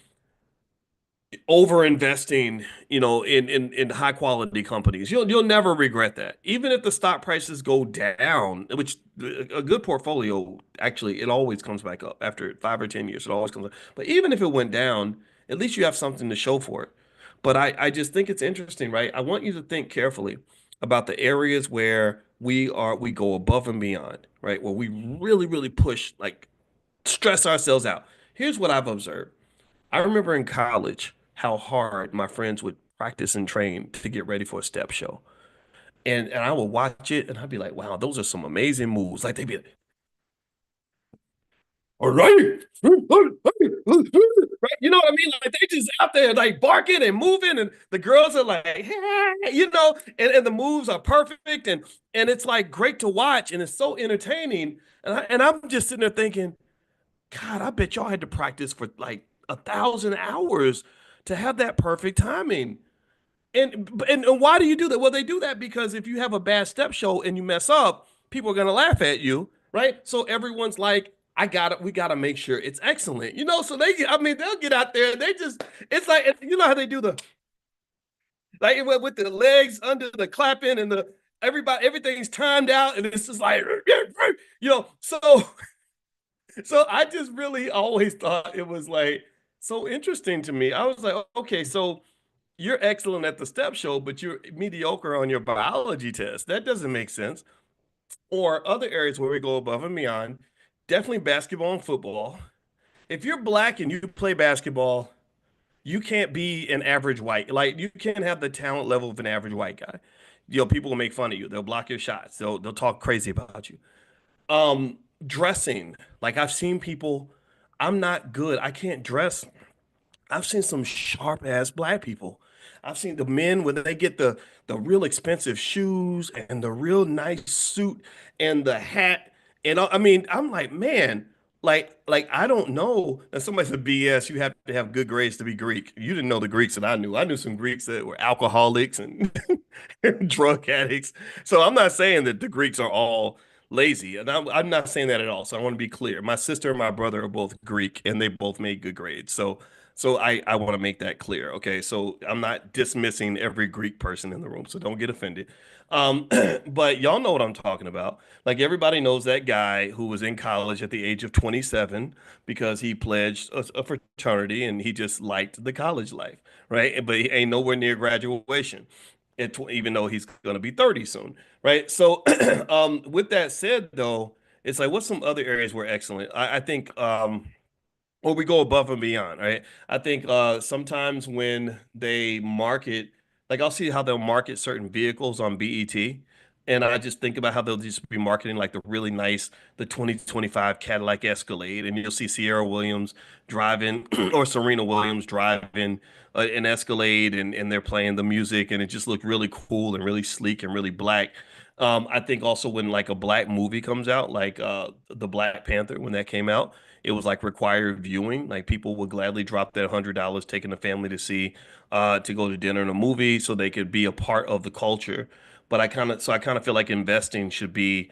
over investing, in high quality companies. You'll never regret that. Even if the stock prices go down, which a good portfolio actually it always comes back up after 5 or 10 years. It always comes up. But even if it went down, at least you have something to show for it. But I just think it's interesting, right? I want you to think carefully about the areas where we go above and beyond, right? Where we really, really push, like stress ourselves out. Here's what I've observed. I remember in college how hard my friends would practice and train to get ready for a step show. And I would watch it and I'd be like, wow, those are some amazing moves. Like they'd be like, all right. Right? You know what I mean? Like they just out there like barking and moving, and the girls are like, hey, and the moves are perfect, and it's like great to watch, and it's so entertaining. And I'm just sitting there thinking, God, I bet y'all had to practice for like 1,000 hours to have that perfect timing. And why do you do that? Well, they do that because if you have a bad step show and you mess up, people are gonna laugh at you, right? So everyone's like, we gotta make sure it's excellent, So I mean, they'll get out there. It's like, you know how they do like with the legs under the clapping and everything's timed out, and it's just like, you know. So I just really always thought it was like so interesting to me. I was like, okay, so you're excellent at the step show, but you're mediocre on your biology test. That doesn't make sense. Or other areas where we go above and beyond, definitely basketball and football. If you're black and you play basketball, you can't be an average white. Like you can't have the talent level of an average white guy. People will make fun of you. They'll block your shots. They'll talk crazy about you. Dressing. Like I've seen people, I'm not good. I can't dress. I've seen some sharp ass black people. I've seen the men when they get the real expensive shoes and the real nice suit and the hat. And I mean, I'm like, man, like I don't know. And somebody said, BS, you have to have good grades to be Greek. You didn't know the Greeks that I knew. I knew some Greeks that were alcoholics and drug addicts. So I'm not saying that the Greeks are all lazy. And I'm not saying that at all. So I want to be clear. My sister and my brother are both Greek and they both made good grades. So I want to make that clear. Okay. So I'm not dismissing every Greek person in the room. So don't get offended. Um, but y'all know what I'm talking about. Like everybody knows that guy who was in college at the age of 27 because he pledged a fraternity and he just liked the college life, right? But he ain't nowhere near graduation, even though he's going to be 30 soon, right? So, with that said, though, it's like what's some other areas we're excellent? I think or we go above and beyond, right? I think sometimes when they market, like I'll see how they'll market certain vehicles on BET, and I just think about how they'll just be marketing like the 2025 Cadillac Escalade, and you'll see Sierra Williams driving or Serena Williams driving an Escalade, and they're playing the music, and it just looked really cool and really sleek and really black. I think also when like a black movie comes out, like the Black Panther, when that came out, it was like required viewing. Like people would gladly drop their $100 taking the family to see, to go to dinner and a movie so they could be a part of the culture. But I kind of feel like investing should be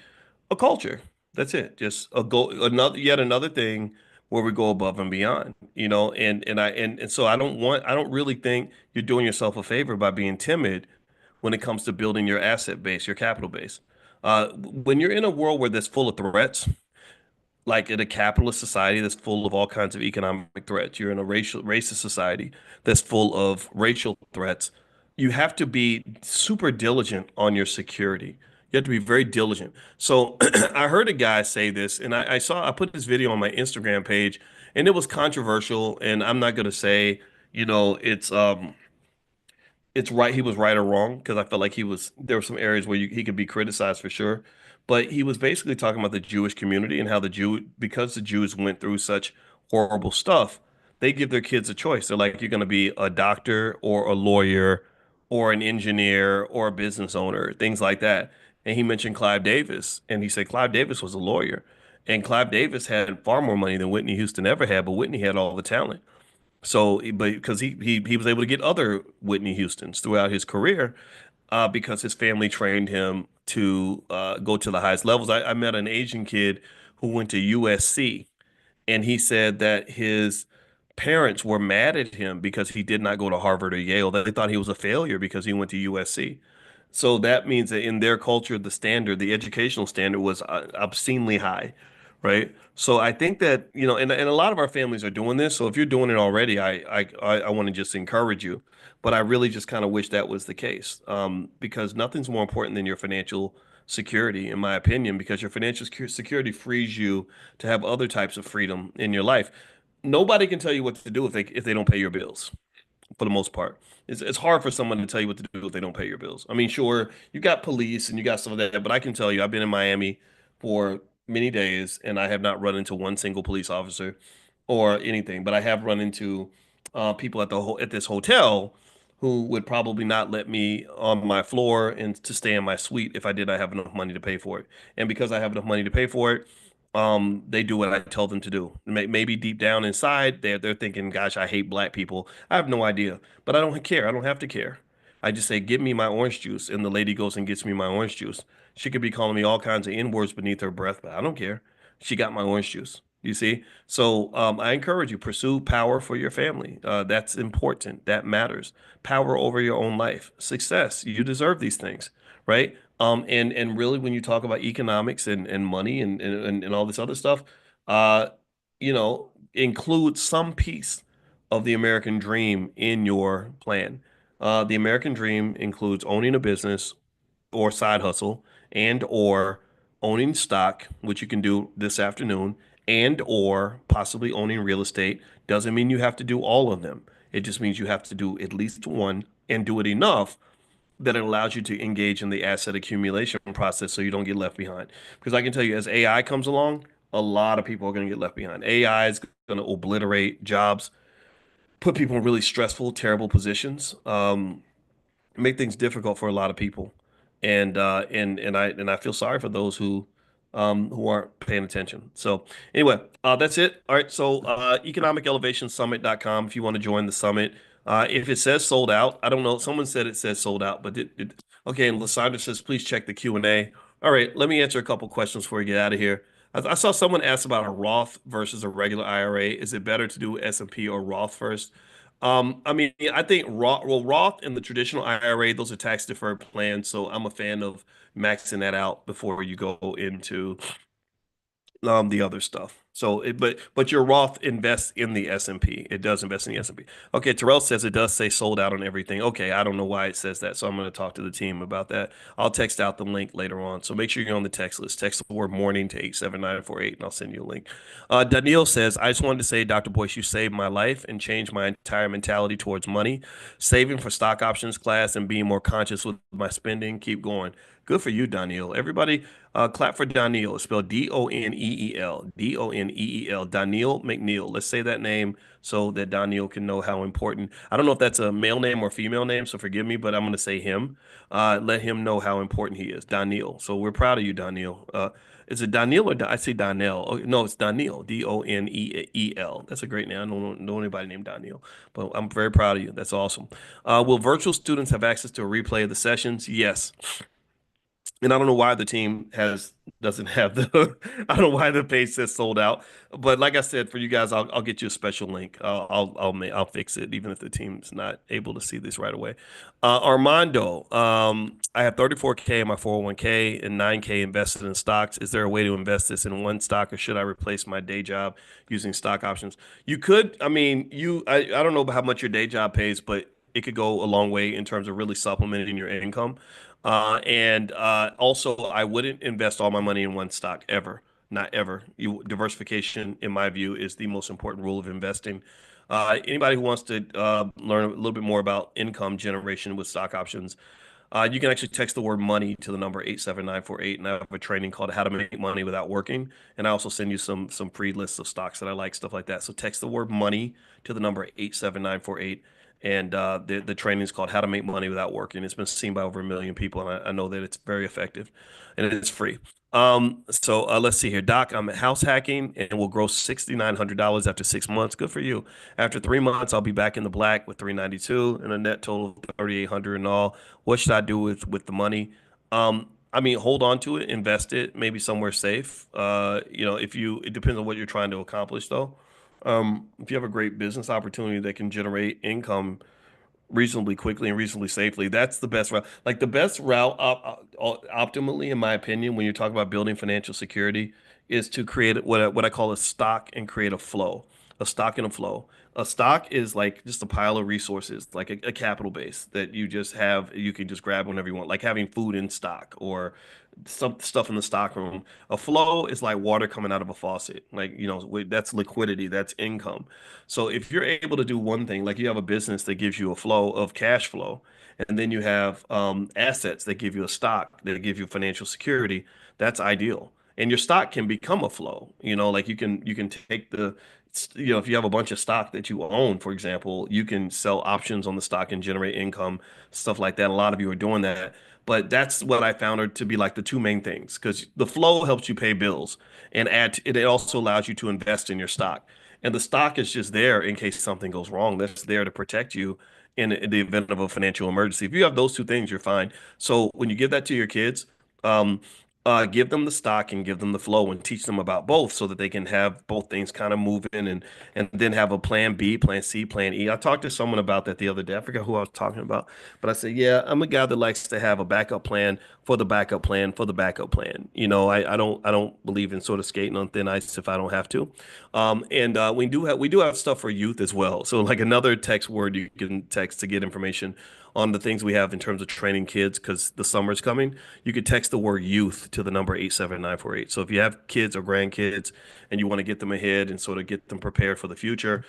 a culture. That's it. Just a go, yet another thing where we go above and beyond, and so I don't really think you're doing yourself a favor by being timid when it comes to building your asset base, your capital base. When you're in a world where that's full of threats, like in a capitalist society that's full of all kinds of economic threats. You're in a racist society that's full of racial threats. You have to be super diligent on your security. You have to be very diligent. So I heard a guy say this, and I put this video on my Instagram page, and it was controversial. And I'm not going to say, you know, it's right. He was right or wrong because I felt like there were some areas where he could be criticized for sure. But he was basically talking about the Jewish community and how because the Jews went through such horrible stuff, they give their kids a choice. They're like, you're going to be a doctor or a lawyer or an engineer or a business owner, things like that. And he mentioned Clive Davis, and he said Clive Davis was a lawyer, and Clive Davis had far more money than Whitney Houston ever had, but Whitney had all the talent. So, but because he was able to get other Whitney Houstons throughout his career, because his family trained him to go to the highest levels. I met an Asian kid who went to USC, and he said that his parents were mad at him because he did not go to Harvard or Yale. That they thought he was a failure because he went to USC. So that means that in their culture, the educational standard was obscenely high, right? So I think that, and a lot of our families are doing this. So if you're doing it already, I want to just encourage you. But I really just kind of wish that was the case, because nothing's more important than your financial security, in my opinion, because your financial security frees you to have other types of freedom in your life. Nobody can tell you what to do if they don't pay your bills for the most part. It's hard for someone to tell you what to do if they don't pay your bills. I mean, sure, you got police and you got some of that, but I can tell you, I've been in Miami for many days and I have not run into one single police officer or anything, but I have run into people at this hotel who would probably not let me on my floor and to stay in my suite if I did not have enough money to pay for it. And because I have enough money to pay for it, they do what I tell them to do. Maybe deep down inside, they're thinking, "Gosh, I hate black people." I have no idea, but I don't care. I don't have to care. I just say, "Give me my orange juice," and the lady goes and gets me my orange juice. She could be calling me all kinds of N-words beneath her breath, but I don't care. She got my orange juice. You see? So I encourage you, pursue power for your family. That's important. That matters. Power over your own life. Success. You deserve these things, right? And really, when you talk about economics and money and all this other stuff, uh, include some piece of the American dream in your plan. The American dream includes owning a business or side hustle and or owning stock, which you can do this afternoon, and or possibly owning real estate. Doesn't mean you have to do all of them. It just means you have to do at least one and do it enough that it allows you to engage in the asset accumulation process so you don't get left behind. Because I can tell you, as AI comes along, a lot of people are going to get left behind. AI is going to obliterate jobs, put people in really stressful, terrible positions. Make things difficult for a lot of people. And I feel sorry for those who aren't paying attention. So anyway, that's it. All right. So economic elevation summit.com if you want to join the summit. If it says sold out, I don't know. Someone said it says sold out, but okay. And Lasandra says, please check the Q&A. All right, let me answer a couple questions before we get out of here. I saw someone ask about a Roth versus a regular IRA. Is it better to do S&P or Roth first? I mean, I think Roth and the traditional IRA, those are tax deferred plans. So I'm a fan of maxing that out before you go into the other stuff. So but your Roth invests in the S&P. It does invest in the S&P. Okay, Terrell says it does say sold out on everything. Okay, I don't know why it says that, so I'm going to talk to the team about that. I'll text out the link later on. So make sure you're on the text list. Text the word morning to 87948 and I'll send you a link. Daniil says, I just wanted to say, Dr. Boyce, you saved my life and changed my entire mentality towards money, saving for stock options class and being more conscious with my spending. Keep going. Good for you, Daniel. Everybody, clap for Daniel. It's spelled Doneel. Doneel. Daniel McNeil. Let's say that name so that Daniel can know how important. I don't know if that's a male name or female name, so forgive me, but I'm going to say him. Let him know how important he is. Daniel. So we're proud of you, Daniel. Is it Daniel or I say Daniel? Oh, no, it's Daniel. Doneel. That's a great name. I don't know anybody named Daniel, but I'm very proud of you. That's awesome. Will virtual students have access to a replay of the sessions? Yes. And I don't know why the team has doesn't have the I don't know why the page says sold out. But like I said, for you guys, I'll get you a special link. I'll fix it even if the team's not able to see this right away. Armando, I have 34K in my 401k and 9K invested in stocks. Is there a way to invest this in one stock, or should I replace my day job using stock options? You could, I mean, I don't know about how much your day job pays, but it could go a long way in terms of really supplementing your income. And also, I wouldn't invest all my money in one stock ever, not ever. Diversification, in my view, is the most important rule of investing. Anybody who wants to learn a little bit more about income generation with stock options, you can actually text the word money to the number 87948, and I have a training called How to Make Money Without Working. And I also send you some free lists of stocks that I like, stuff like that. So text the word money to the number 87948. And the training is called How to Make Money Without Working. It's been seen by over 1 million people, and I know that it's very effective, and it's free. So let's see here, Doc. I'm house hacking and will gross $6,900 after 6 months. Good for you. After 3 months, I'll be back in the black with 392 and a net total of 3,800 in all. What should I do with the money? I mean, hold on to it, invest it, maybe somewhere safe. If it depends on what you're trying to accomplish, though. If you have a great business opportunity that can generate income reasonably quickly and reasonably safely, that's the best route. Like the best route, optimally, in my opinion, when you're talking about building financial security, is to create what I call a stock and create a flow, a stock and a flow. A stock is like just a pile of resources, like a capital base that you just have, you can just grab whenever you want, like having food in stock or some stuff in the stock room. A flow is like water coming out of a faucet. Like, that's liquidity, that's income. So if you're able to do one thing, like you have a business that gives you a flow of cash flow, and then you have assets that give you a stock that give you financial security, that's ideal. And your stock can become a flow. Like you can take if you have a bunch of stock that you own, for example, you can sell options on the stock and generate income, stuff like that. A lot of you are doing that. But that's what I found are to be like the two main things, because the flow helps you pay bills and it also allows you to invest in your stock. And the stock is just there in case something goes wrong. That's there to protect you in the event of a financial emergency. If you have those two things, you're fine. So when you give that to your kids, um, give them the stock and give them the flow and teach them about both so that they can have both things kind of moving and then have a plan B, plan C, plan E. I talked to someone about that the other day. I forgot who I was talking about, but I said, yeah, I'm a guy that likes to have a backup plan for the backup plan for the backup plan. I don't believe in sort of skating on thin ice if I don't have to. And we do have stuff for youth as well. So like another text word you can text to get information on the things we have in terms of training kids because the summer's coming. You could text the word youth to the number 87948. So if you have kids or grandkids and you want to get them ahead and sort of get them prepared for the future,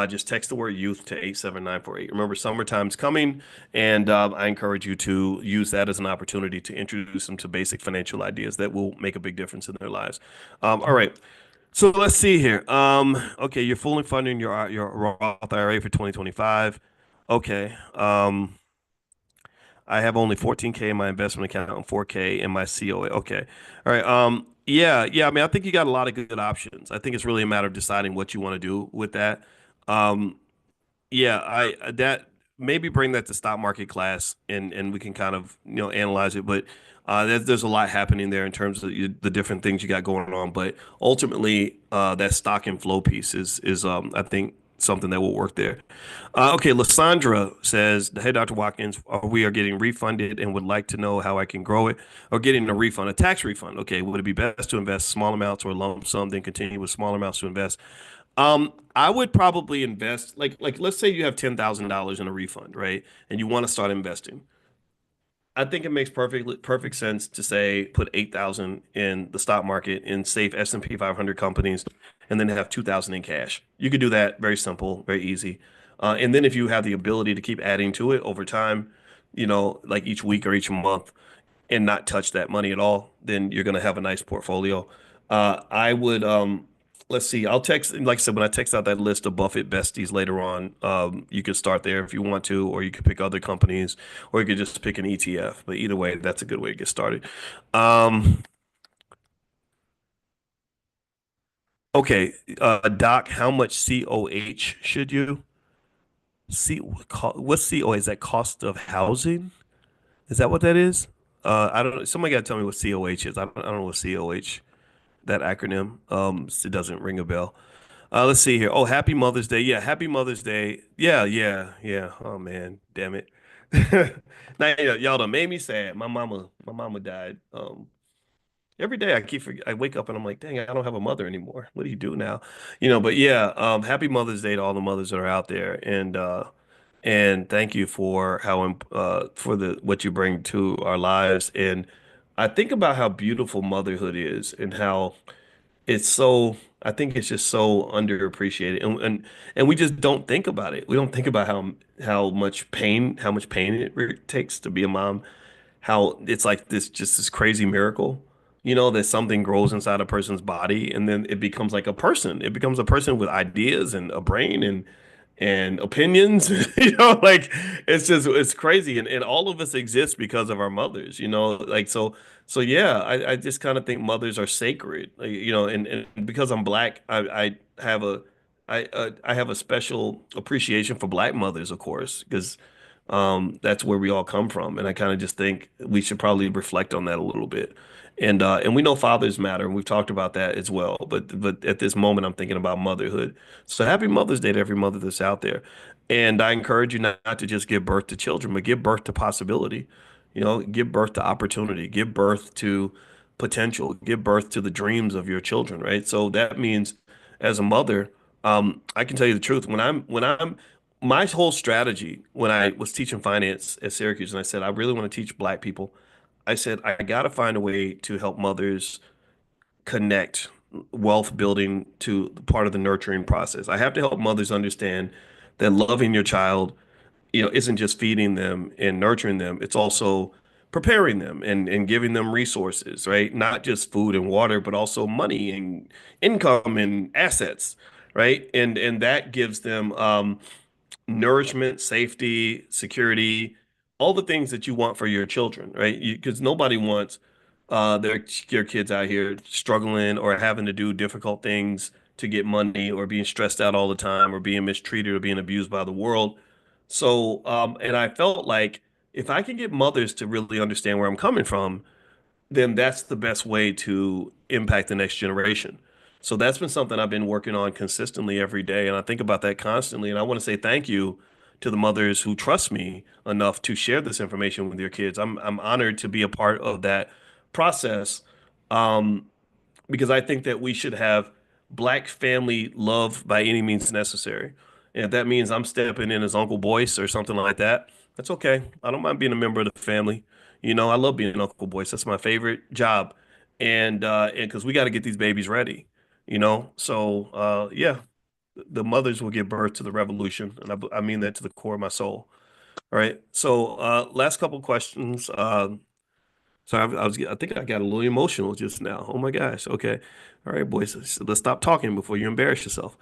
just text the word youth to 87948. Remember, summertime's coming, and I encourage you to use that as an opportunity to introduce them to basic financial ideas that will make a big difference in their lives. All right. So let's see here. Okay, you're fully funding your Roth IRA for 2025. Okay. I have only 14K in my investment account and 4K in my COA. Okay. All right. Yeah. I mean, I think you got a lot of good options. I think it's really a matter of deciding what you want to do with that. Um, yeah, I that. maybe bring that to stock market class and we can kind of, analyze it. But there's a lot happening there in terms of the different things you got going on. But ultimately, that stock and flow piece is I think something that will work there. Okay, Lysandra says, "Hey, Dr. Watkins, we are getting refunded and would like to know how I can grow it or getting a refund, a tax refund. Okay, would it be best to invest small amounts or lump sum, then continue with small amounts to invest?" I would probably invest like let's say you have $10,000 in a refund, right? And you want to start investing. I think it makes perfect sense to say put 8,000 in the stock market in safe S&P 500 companies and then have 2,000 in cash. You could do that very simple, very easy. And then if you have the ability to keep adding to it over time, like each week or each month, and not touch that money at all, then you're going to have a nice portfolio. I would, let's see, I'll text, like I said, when I text out that list of Buffett besties later on, you could start there if you want to, or you could pick other companies, or you could just pick an ETF. But either way, that's a good way to get started. Um, okay, Doc, how much COH should you? See, what's COH? Is that cost of housing? Is that what that is? I don't know. Somebody got to tell me what COH is. I don't know what COH, that acronym. It doesn't ring a bell. Let's see here. Oh, Happy Mother's Day. Yeah, Happy Mother's Day. Yeah, yeah, yeah. Oh man, damn it. Now y'all done made me sad. My mama died. Every day I wake up and I'm like, dang, I don't have a mother anymore. What do you do now? But yeah, Happy Mother's Day to all the mothers that are out there, and thank you for for the what you bring to our lives. And I think about how beautiful motherhood is and how it's so I think it's just so underappreciated and we just don't think about it. We don't think about how much pain it takes to be a mom, how it's like this crazy miracle, that something grows inside a person's body and then it becomes like a person. It becomes a person with ideas and a brain and opinions. Like it's crazy. And all of us exist because of our mothers, like so yeah, I just kind of think mothers are sacred. Like, and because I'm black, I have a special appreciation for black mothers, of course, because that's where we all come from. And I kind of just think we should probably reflect on that a little bit. And we know fathers matter, and we've talked about that as well. But at this moment, I'm thinking about motherhood. So happy Mother's Day to every mother that's out there. And I encourage you not to just give birth to children, but give birth to possibility. Give birth to opportunity, give birth to potential, give birth to the dreams of your children, right? So that means as a mother, I can tell you the truth. When I'm my whole strategy when I was teaching finance at Syracuse, and I said I really want to teach black people. I said I got to find a way to help mothers connect wealth building to part of the nurturing process. I have to help mothers understand that loving your child, isn't just feeding them and nurturing them. It's also preparing them and giving them resources, right? Not just food and water, but also money and income and assets, right? And that gives them nourishment, safety, security, all the things that you want for your children, right? Because nobody wants their kids out here struggling or having to do difficult things to get money or being stressed out all the time or being mistreated or being abused by the world. So, and I felt like if I can get mothers to really understand where I'm coming from, then that's the best way to impact the next generation. So that's been something I've been working on consistently every day. And I think about that constantly. And I want to say thank you to the mothers who trust me enough to share this information with their kids. I'm honored to be a part of that process. Um, because I think that we should have black family love by any means necessary. And if that means I'm stepping in as Uncle Boyce or something like that, that's okay. I don't mind being a member of the family. I love being Uncle Boyce. That's my favorite job. And because we got to get these babies ready, So yeah, the mothers will give birth to the revolution, and I mean that to the core of my soul. All right. So last couple questions. So I think I got a little emotional just now. Oh my gosh. Okay. All right, boys. Let's stop talking before you embarrass yourself.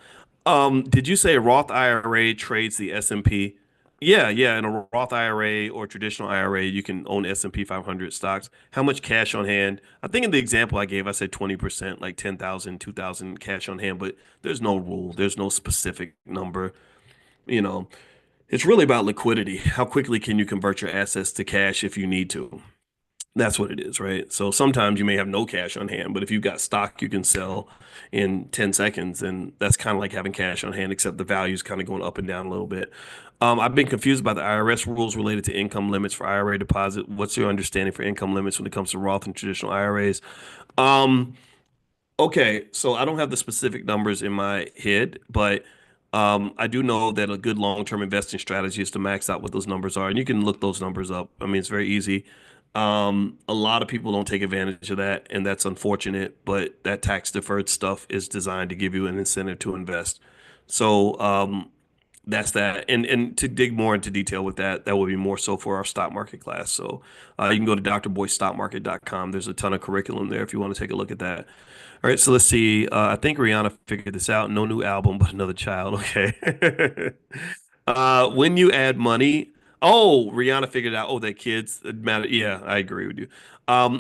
Did you say Roth IRA trades the S&P? Yeah, yeah. In a Roth IRA or traditional IRA, you can own S&P 500 stocks. How much cash on hand? I think in the example I gave, I said 20%, like 10,000, 2,000 cash on hand, but there's no rule. There's no specific number, you know. It's really about liquidity. How quickly can you convert your assets to cash if you need to? That's what it is, right? So sometimes you may have no cash on hand, but if you've got stock you can sell in 10 seconds, and that's kind of like having cash on hand, except the value is kind of going up and down a little bit. I've been confused by the IRS rules related to income limits for IRA deposit. What's your understanding for income limits when it comes to Roth and traditional IRAs? Um, Okay, so I don't have the specific numbers in my head, but I do know that a good long-term investing strategy is to max out what those numbers are, and you can look those numbers up. I mean, it's very easy. A lot of people don't take advantage of that, and that's unfortunate, but that tax-deferred stuff is designed to give you an incentive to invest. So that's that. And to dig more into detail with that, that will be more so for our stock market class. So you can go to drboystockmarket.com. There's a ton of curriculum there if you want to take a look at that. All right, so let's see. I think Rihanna figured this out. No new album, but another child. Okay. When you add money, oh, Rihanna figured out. Oh, that kids matter. Yeah, I agree with you.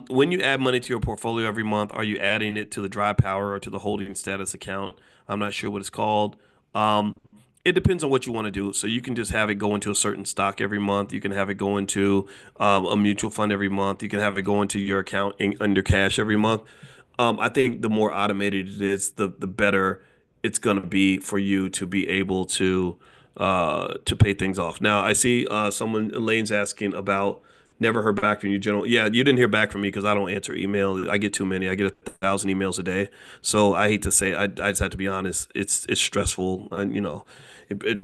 When you add money to your portfolio every month, are you adding it to the dry powder or to the holding status account? I'm not sure what it's called. Um, it depends on what you want to do. So you can just have it go into a certain stock every month. You can have it go into a mutual fund every month. You can have it go into your account under cash every month. I think the more automated it is, the better it's going to be for you to be able to pay things off. Now, I see someone Elaine's asking about never heard back from you, General. Yeah, you didn't hear back from me because I don't answer email. I get too many. I get 1,000 emails a day. So I hate to say, I just have to be honest. It's stressful, and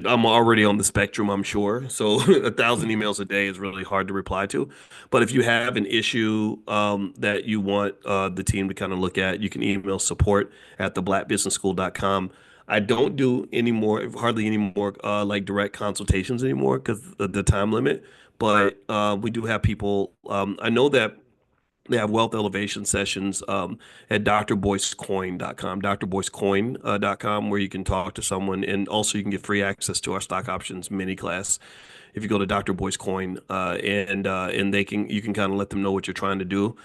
I'm already on the spectrum, I'm sure. So 1,000 emails a day is really hard to reply to. But if you have an issue that you want the team to kind of look at, you can email support at theblackbusinessschool.com. I don't do any more, hardly any more like direct consultations anymore because of the time limit. But we do have people. I know that they have wealth elevation sessions at drboycecoin.com, drboycecoin.com, where you can talk to someone. And also, you can get free access to our stock options mini class if you go to Dr. Boyce Coin, and you can kind of let them know what you're trying to do,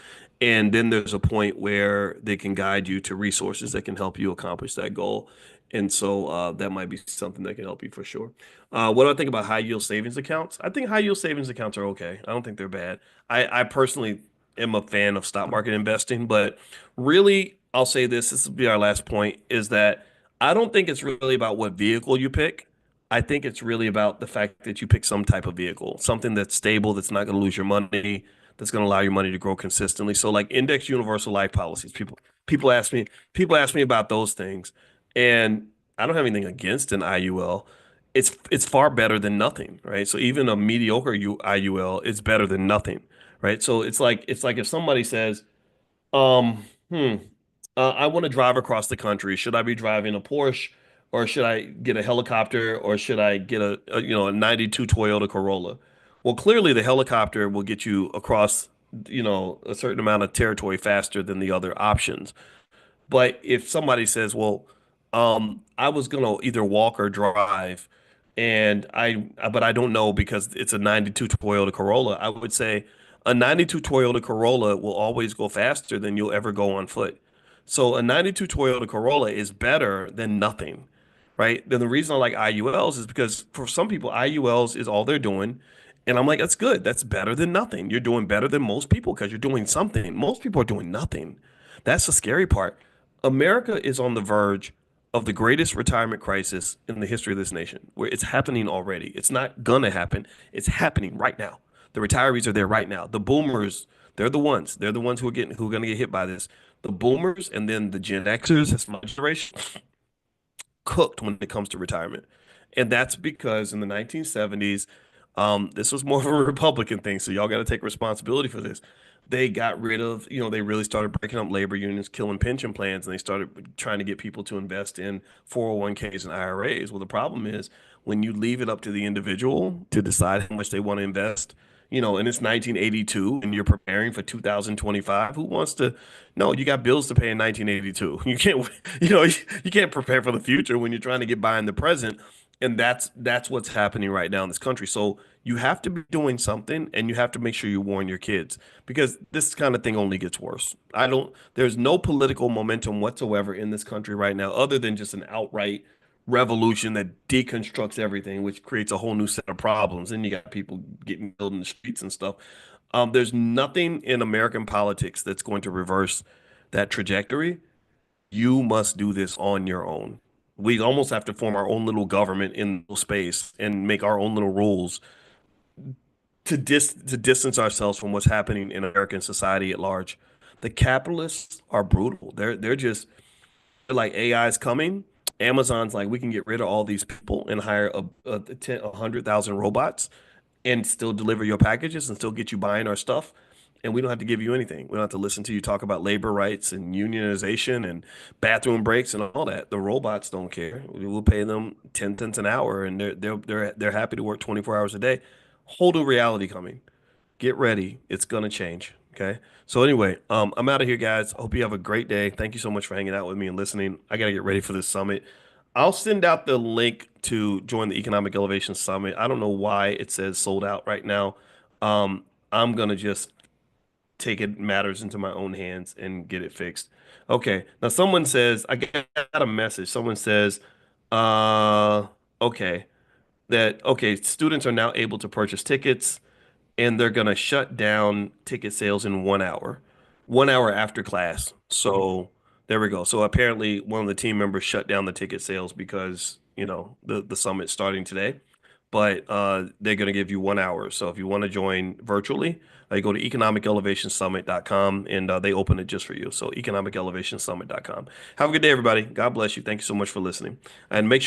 and then there's a point where they can guide you to resources that can help you accomplish that goal, and so that might be something that can help you for sure. What do I think about high yield savings accounts? I think high yield savings accounts are okay. I don't think they're bad. I personally am a fan of stock market investing, but really, I'll say this. This will be our last point: is that I don't think it's really about what vehicle you pick. I think it's really about the fact that you pick some type of vehicle, something that's stable, that's not going to lose your money, that's going to allow your money to grow consistently. So like index universal life policies, people ask me people ask me about those things, and I don't have anything against an IUL. It's far better than nothing, right? So even a mediocre IUL is better than nothing, right? So it's like if somebody says, um, hmm. I want to drive across the country. Should I be driving a Porsche, or should I get a helicopter, or should I get a 92 Toyota Corolla? Well, clearly the helicopter will get you across, a certain amount of territory faster than the other options. But if somebody says, well, I was gonna either walk or drive, but I don't know because it's a 92 Toyota Corolla, I would say a 92 Toyota Corolla will always go faster than you'll ever go on foot. So a 92 Toyota Corolla is better than nothing, right? Then the reason I like IULs is because for some people, IULs is all they're doing. And I'm like, that's good. That's better than nothing. You're doing better than most people because you're doing something. Most people are doing nothing. That's the scary part. America is on the verge of the greatest retirement crisis in the history of this nation, where it's happening already. It's not gonna happen. It's happening right now. The retirees are there right now. The boomers, they're the ones. They're the ones who are gonna get hit by this. The boomers and then the Gen Xers, that's my generation, cooked when it comes to retirement. And that's because in the 1970s, this was more of a Republican thing. So y'all got to take responsibility for this. They got rid of, they really started breaking up labor unions, killing pension plans, and they started trying to get people to invest in 401ks and IRAs. Well, the problem is when you leave it up to the individual to decide how much they want to invest, and it's 1982 and you're preparing for 2025, who wants to? No, you got bills to pay in 1982. You can't, you can't prepare for the future when you're trying to get by in the present. And that's what's happening right now in this country. So you have to be doing something, and you have to make sure you warn your kids because this kind of thing only gets worse. There's no political momentum whatsoever in this country right now, other than just an outright revolution that deconstructs everything, which creates a whole new set of problems. And you got people getting killed in the streets and stuff. There's nothing in American politics that's going to reverse that trajectory. You must do this on your own. We almost have to form our own little government in space and make our own little rules to distance ourselves from what's happening in American society at large. The capitalists are brutal. They're just they're like AI is coming. Amazon's like we can get rid of all these people and hire 100,000 robots and still deliver your packages and still get you buying our stuff. And we don't have to give you anything. We don't have to listen to you talk about labor rights and unionization and bathroom breaks and all that. The robots don't care. We'll pay them 10 cents an hour and they're happy to work 24 hours a day. Whole new reality coming. Get ready. It's gonna change. Okay. So anyway, I'm out of here, guys. Hope you have a great day. Thank you so much for hanging out with me and listening. I gotta get ready for this summit. I'll send out the link to join the Economic Elevation Summit. I don't know why it says sold out right now. I'm gonna just take it matters into my own hands and get it fixed. Okay. Now someone says I got a message. Someone says, uh, okay, that okay, students are now able to purchase tickets and they're gonna shut down ticket sales in 1 hour, 1 hour after class. So there we go. So apparently one of the team members shut down the ticket sales because, the summit's starting today. But they're gonna give you 1 hour. So if you want to join virtually, you go to economicelevationsummit.com and they open it just for you. So economicelevationsummit.com. Have a good day, everybody. God bless you. Thank you so much for listening. And make sure